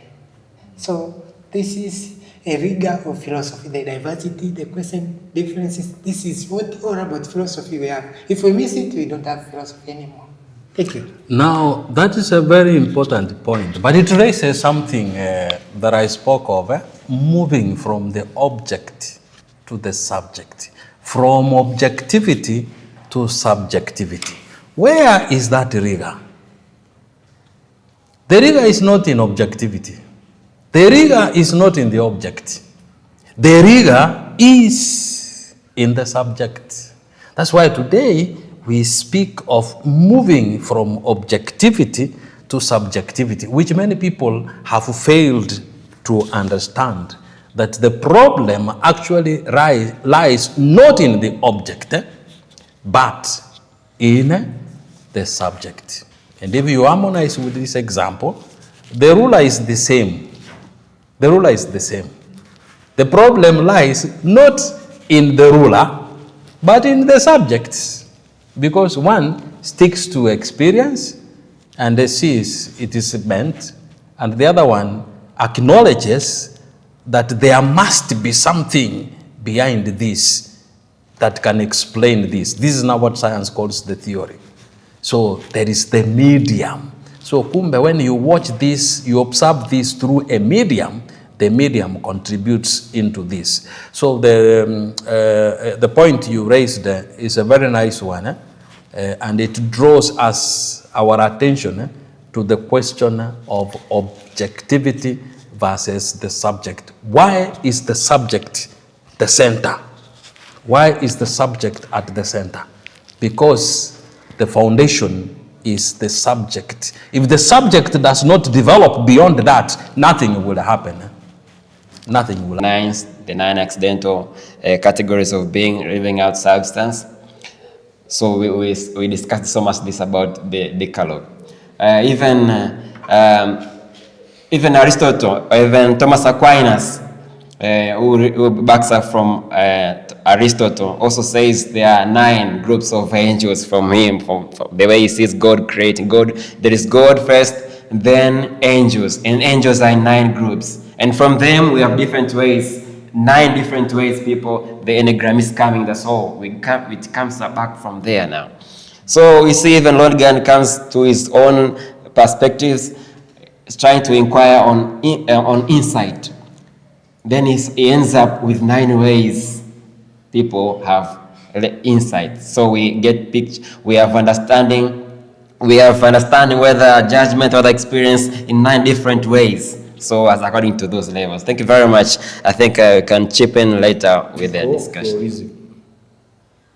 So this is a rigor of philosophy, the diversity, the question, differences. This is what all about philosophy we have. If we miss it, we don't have philosophy anymore. Thank you. Now, that is a very important point, but it raises something that I spoke of, moving from the object to the subject, from objectivity to subjectivity. Where is that rigor? The rigor is not in objectivity. The rigor is not in the object. The rigor is in the subject. That's why today we speak of moving from objectivity to subjectivity, which many people have failed to understand, that the problem actually lies not in the object, but in the subject. And if you harmonize with this example, the ruler is the same. The ruler is the same. The problem lies not in the ruler, but in the subjects. Because one sticks to experience and sees it is meant, and the other one acknowledges that there must be something behind this that can explain this. This is now what science calls the theory. So there is the medium. So kumbe, when you watch this, you observe this through a medium, the medium contributes into this. So the point you raised is a very nice one, and it draws our attention to the question of objectivity versus the subject. Why is the subject the center? Why is the subject at the center? Because the foundation is the subject. If the subject does not develop beyond that, nothing will happen. Nothing will happen. The nine accidental categories of being, living out substance. So we discussed so much this about the Decalogue. Even Aristotle, or even Thomas Aquinas, who backs up from Aristotle, also says there are 9 groups of angels from him, from the way he sees God creating. God, there is God first, then angels, and angels are in 9 groups. And from them we have different ways, 9 different ways people, the enneagram is coming, that's all. It comes back from there now. So we see even Lodgan comes to his own perspectives, trying to inquire on insight. Then he ends up with 9 ways people have insight. So we get we have understanding whether judgment or the experience in 9 different ways. So as according to those levels. Thank you very much. I think I can chip in later with the discussion.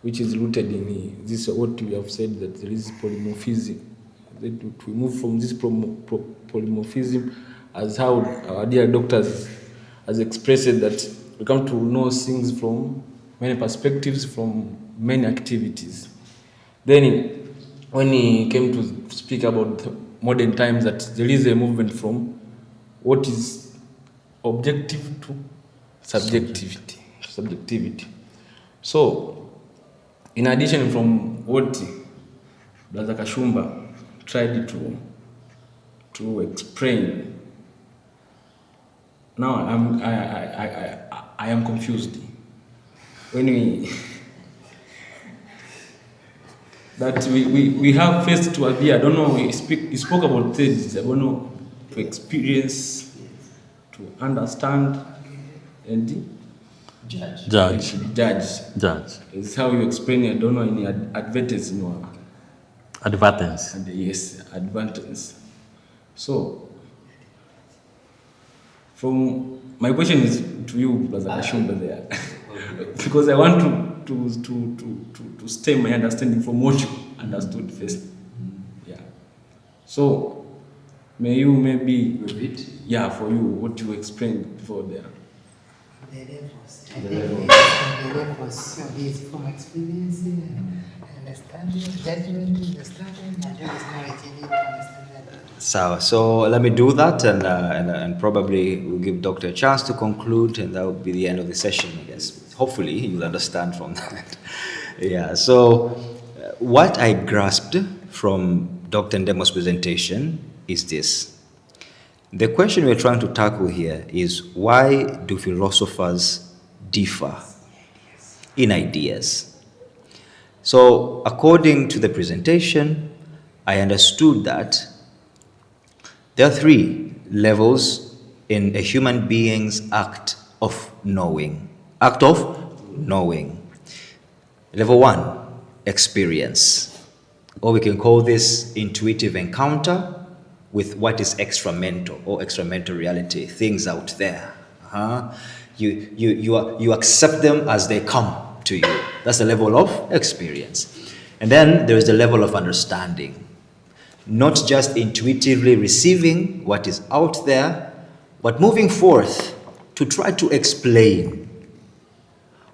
Which is rooted in this, what we have said, that there is polymorphism. That we move from this polymorphism, as how our dear doctors has expressed it, that we come to know things from many perspectives, from many activities. Then when he came to speak about modern times, that there is a movement from what is objective to subjectivity. So, in addition from what Brother Kashumba tried to explain, now I am confused. When we have first to appear, I don't know, he spoke about thesis, I don't know, to experience, to understand, and Judge. It's how you explain it. I don't know any advertence in your Advertence. yes, advertence. So, from my question is to you, Brother Kashumba, there, because I want to stem my understanding from what you understood first. Yeah. So, may you maybe repeat? Yeah, for you, what you explained before there. The levels. So this from experience, understanding, judgment, understanding, and there is knowledge in it to understand that. So let me do that, and probably we'll give Doctor a chance to conclude, and that will be the end of the session, I guess. Hopefully you'll understand from that. Yeah, so what I grasped from Dr. Ndemo's presentation is this. The question we're trying to tackle here is, why do philosophers differ in ideas? So according to the presentation, I understood that there are 3 levels in a human being's act of knowing. Level 1, experience, or we can call this intuitive encounter with what is extramental or extramental reality, things out there. You accept them as they come to you. That's the level of experience. And then there is the level of understanding. Not just intuitively receiving what is out there, but moving forth to try to explain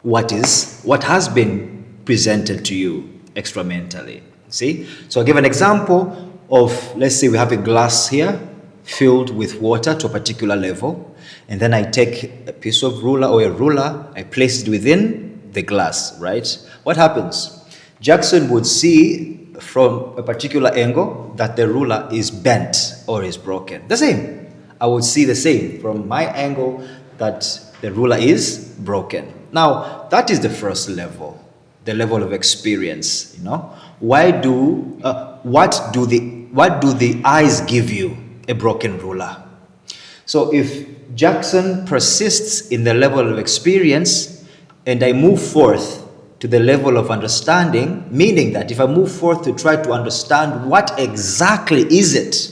what has been presented to you extramentally. See? So I'll give an example of, let's say we have a glass here filled with water to a particular level, and then I take a piece of ruler or a ruler, I place it within the glass, right? What happens? Jackson would see from a particular angle that the ruler is bent or is broken. The same. I would see the same from my angle that the ruler is broken. Now, that is the first level, the level of experience, you know. What do the eyes give you? A broken ruler. So if Jackson persists in the level of experience and I move forth to the level of understanding, meaning that if I move forth to try to understand what exactly is it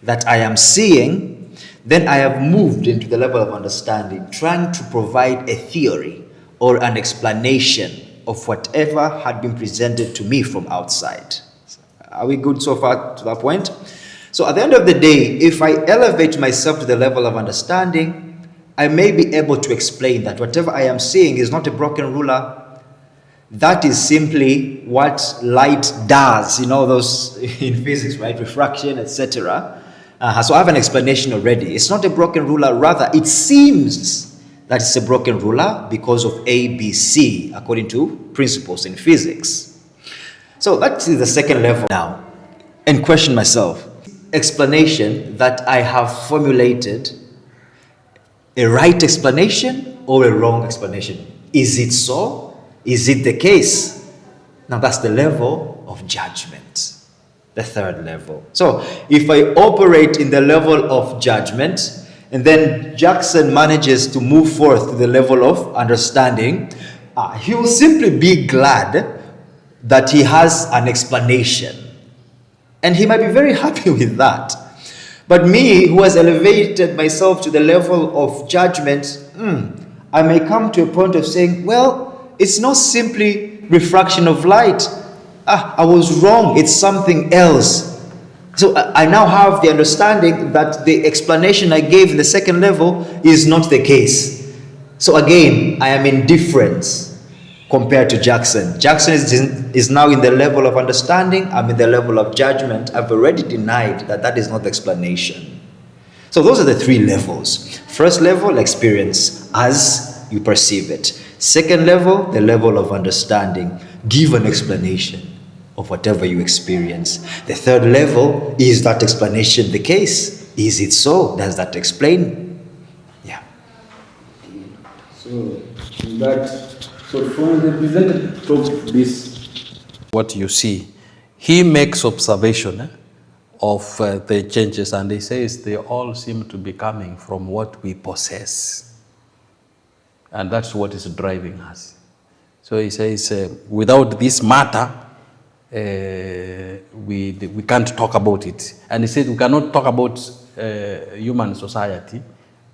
that I am seeing, then I have moved into the level of understanding, trying to provide a theory or an explanation of whatever had been presented to me from outside. Are we good so far to that point? So at the end of the day, if I elevate myself to the level of understanding, I may be able to explain that whatever I am seeing is not a broken ruler. That is simply what light does, you know, those in physics, right? Refraction, etc. So I have an explanation already. It's not a broken ruler, rather it seems that it's a broken ruler because of A, B, C, according to principles in physics. So that is the second level now. And question myself, explanation that I have formulated, a right explanation or a wrong explanation? Is it so? Is it the case? Now that's the level of judgment, the third level. So if I operate in the level of judgment, and then Jackson manages to move forth to the level of understanding, he will simply be glad that he has an explanation. And he might be very happy with that. But me, who has elevated myself to the level of judgment, I may come to a point of saying, well, it's not simply refraction of light. I was wrong. It's something else. So I now have the understanding that the explanation I gave in the second level is not the case. So again, I am indifferent compared to Jackson. Jackson is now in the level of understanding. I'm in the level of judgment. I've already denied that that is not the explanation. So those are the three levels. First level, experience as you perceive it. Second level, the level of understanding. Give an explanation of whatever you experience. The third level, is that explanation the case? Is it so? Does that explain? Yeah. So from the presented talk, this What you see, he makes observation of the changes, and he says they all seem to be coming from what we possess. And that's what is driving us. So he says, without this matter, we can't talk about it. And he said we cannot talk about human society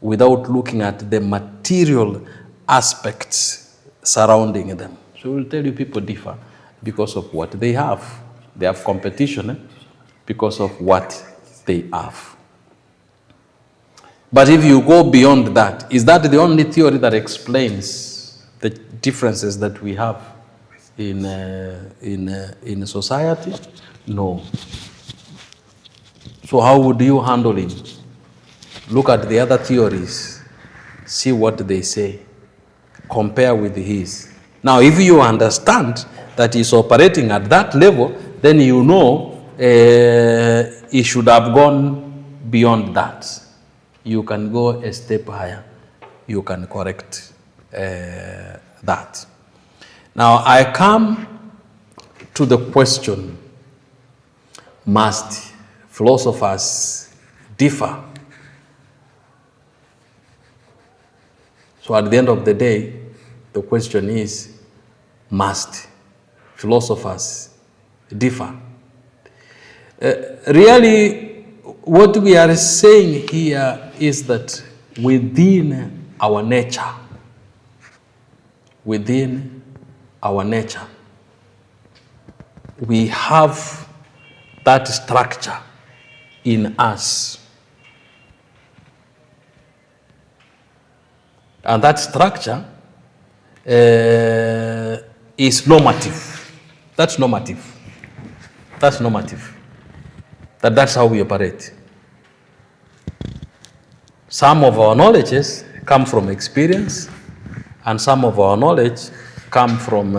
without looking at the material aspects surrounding them. So we'll tell you people differ because of what they have. They have competition because of what they have. But if you go beyond that, is that the only theory that explains the differences that we have in society? No. So how would you handle it? Look at the other theories, see what they say, compare with his. Now, if you understand that he's operating at that level, then you know he should have gone beyond that. You can go a step higher. You can correct that. Now, I come to the question, must philosophers differ? So at the end of the day, the question is, must philosophers differ? Really, what we are saying here is that within our nature, we have that structure in us. And that structure is normative. That's normative. That's normative. That's how we operate. Some of our knowledges come from experience, and some of our knowledge come from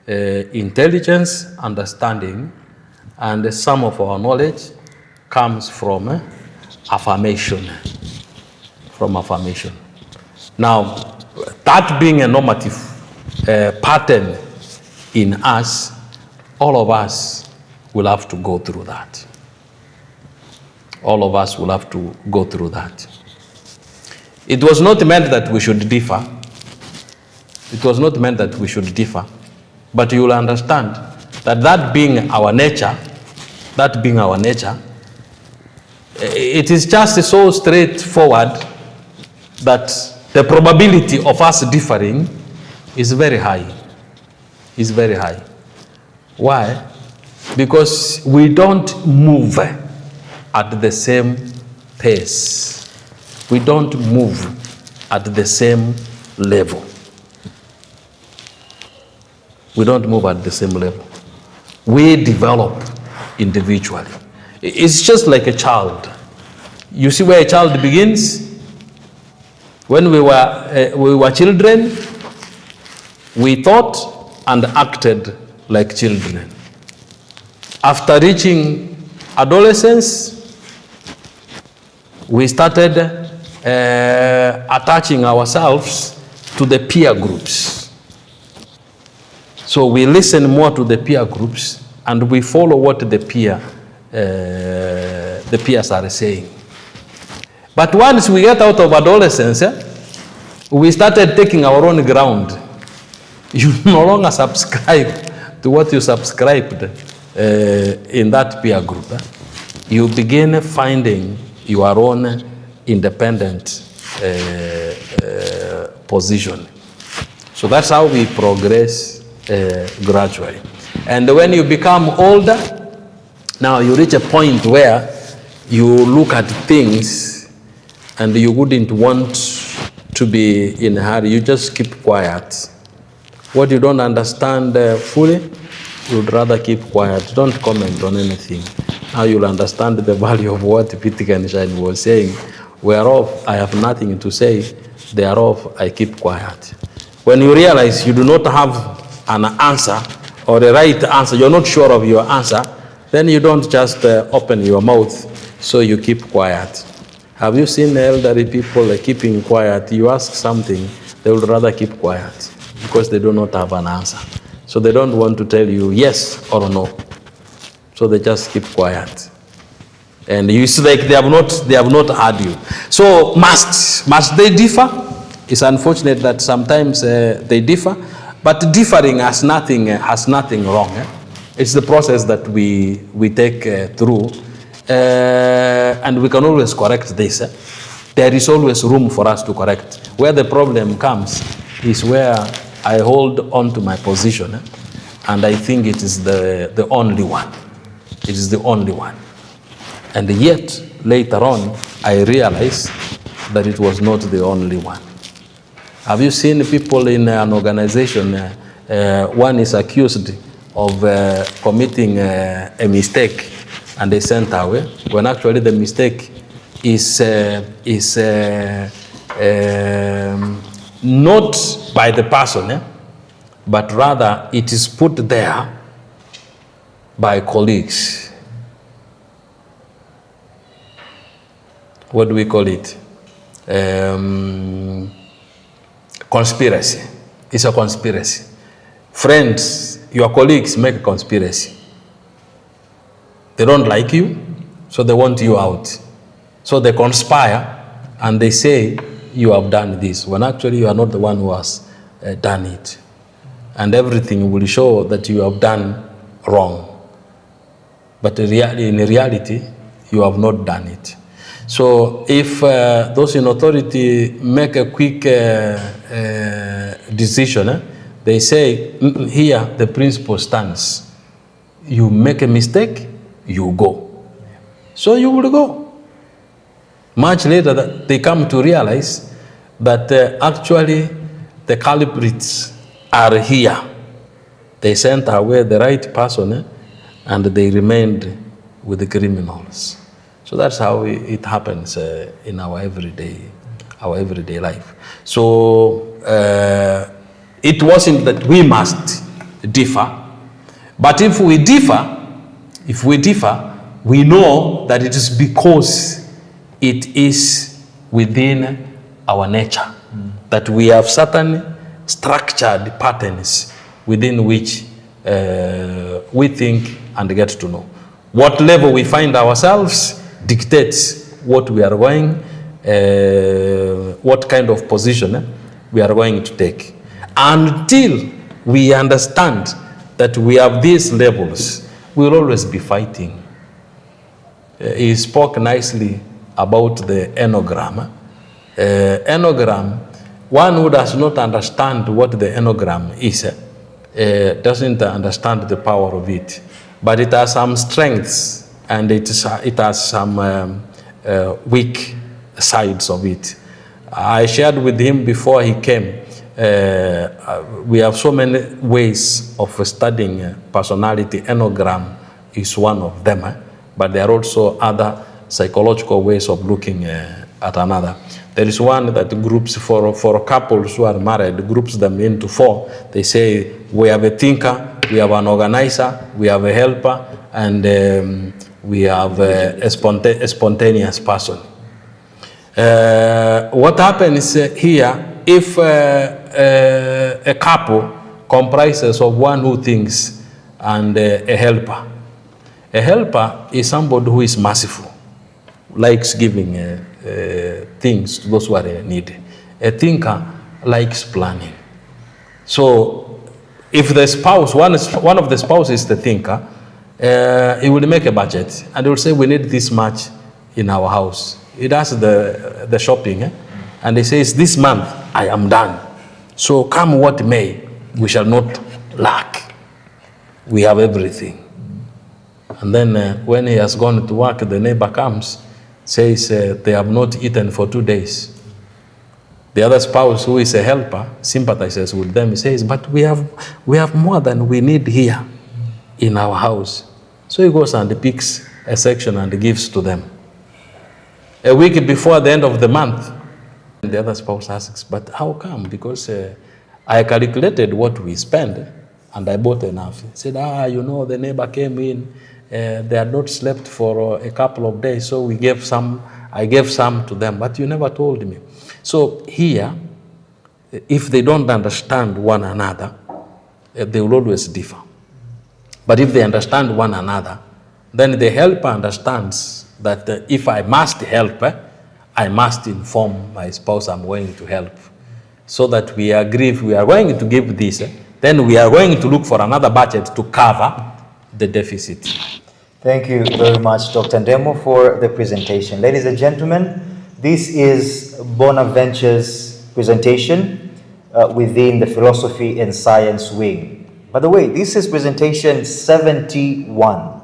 intelligence, understanding, and some of our knowledge comes from affirmation. From affirmation. Now, that being a normative pattern in us, all of us will have to go through that. All of us will have to go through that. It was not meant that we should differ. It was not meant that we should differ. But you will understand that that being our nature, it is just so straightforward that the probability of us differing is very high. Is very high. Why? Because we don't move at the same pace. We don't move at the same level. We don't move at the same level. We develop individually. It's just like a child. You see where a child begins? When we were children, we thought and acted like children. After reaching adolescence, we started attaching ourselves to the peer groups. So we listen more to the peer groups, and we follow what the peers are saying. But once we get out of adolescence, we started taking our own ground. You no longer subscribe to what you subscribed in that peer group. You begin finding your own independent position. So that's how we progress gradually. And when you become older, now you reach a point where you look at things and you wouldn't want to be in a hurry. You just keep quiet. What you don't understand fully, you'd rather keep quiet. Don't comment on anything. Now you'll understand the value of what Wittgenstein was saying, whereof I have nothing to say, thereof I keep quiet. When you realize you do not have an answer or the right answer, you're not sure of your answer, then you don't just open your mouth, so you keep quiet. Have you seen elderly people keeping quiet? You ask something, they would rather keep quiet because they do not have an answer. So they don't want to tell you yes or no. So they just keep quiet. And you see like they have not heard you. So must they differ? It's unfortunate that sometimes they differ, but differing has nothing wrong. It's the process that we take through, and we can always correct this. There is always room for us to correct. Where the problem comes is where I hold on to my position, and I think it is the only one. It is the only one. And yet, later on, I realized that it was not the only one. Have you seen people in an organization, one is accused of committing a mistake and they sent away, when actually the mistake is not by the person, but rather it is put there by colleagues. What do we call it? Conspiracy. It's a conspiracy. Friends, your colleagues make a conspiracy. They don't like you, so they want you out. So they conspire and they say you have done this, when actually you are not the one who has done it. And everything will show that you have done wrong. But in reality, you have not done it. So if those in authority make a quick decision, they say, here the principle stands. You make a mistake, you go. So you will go. Much later, they come to realize that actually the culprits are here. They sent away the right person, and they remained with the criminals. So that's how it happens in our everyday life. So it wasn't that we must differ, but if we differ, we know that it is because it is within our nature, that we have certain structured patterns within which we think and get to know. What level we find ourselves dictates what we are going, what kind of position we are going to take. Until we understand that we have these levels, we'll always be fighting. He spoke nicely about the enneagram. Enneagram, one who does not understand what the enneagram is, doesn't understand the power of it. But it has some strengths and it has some weak sides of it. I shared with him before he came, we have so many ways of studying personality. Enneagram is one of them, but there are also other psychological ways of looking at another. There is one that groups for couples who are married, groups them into four. They say we have a thinker, we have an organizer, we have a helper, and we have a spontaneous person. What happens here, if a couple comprises of one who thinks and a helper is somebody who is merciful, likes giving things to those who are in need. A thinker likes planning. So if the spouse, one of the spouses is the thinker, he will make a budget and he will say, we need this much in our house. He does the shopping, and he says, this month I am done. So come what may, we shall not lack. We have everything. And then when he has gone to work, the neighbor comes, says they have not eaten for 2 days. The other spouse, who is a helper, sympathizes with them. He says, but we have more than we need here in our house. So he goes and picks a section and gives to them. A week before the end of the month, the other spouse asks, but how come? Because I calculated what we spend and I bought enough. He said, the neighbor came in, they had not slept for a couple of days, so I gave some to them, but you never told me. So here, if they don't understand one another, they will always differ. But if they understand one another, then the helper understands that if I must help, I must inform my spouse I'm going to help. So that we agree, if we are going to give this, then we are going to look for another budget to cover the deficit. Thank you very much, Dr. Ndemo, for the presentation. Ladies and gentlemen, this is Bonaventures' presentation within the Philosophy and Science wing. By the way, this is presentation 71.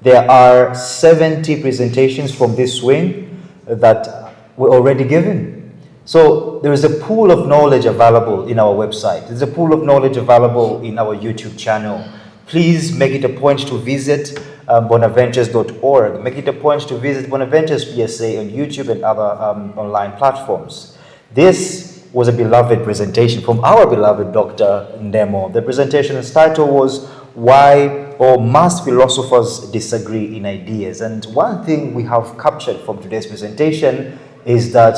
There are 70 presentations from this wing that were already given. So there is a pool of knowledge available in our website. There's a pool of knowledge available in our YouTube channel. Please make it a point to visit bonaventures.org. Make it a point to visit Bonaventures PSA on YouTube and other online platforms. This was a beloved presentation from our beloved Dr. Ndemo. The presentation's title was Why or Must Philosophers Disagree in Ideas? And one thing we have captured from today's presentation is that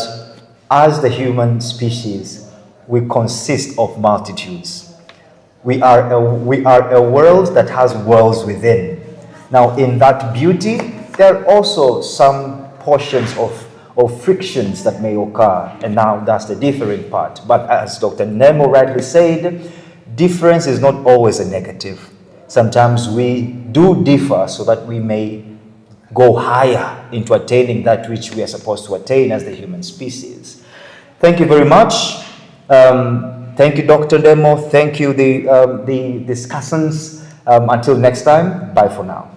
as the human species, we consist of multitudes. We are a world that has worlds within. Now, in that beauty, there are also some portions of frictions that may occur, and now that's the differing part. But as Dr. Ndemo rightly said, difference is not always a negative. Sometimes we do differ so that we may go higher into attaining that which we are supposed to attain as the human species. Thank you very much. Thank you, Dr. Ndemo. Thank you, the discussants. Until next time, bye for now.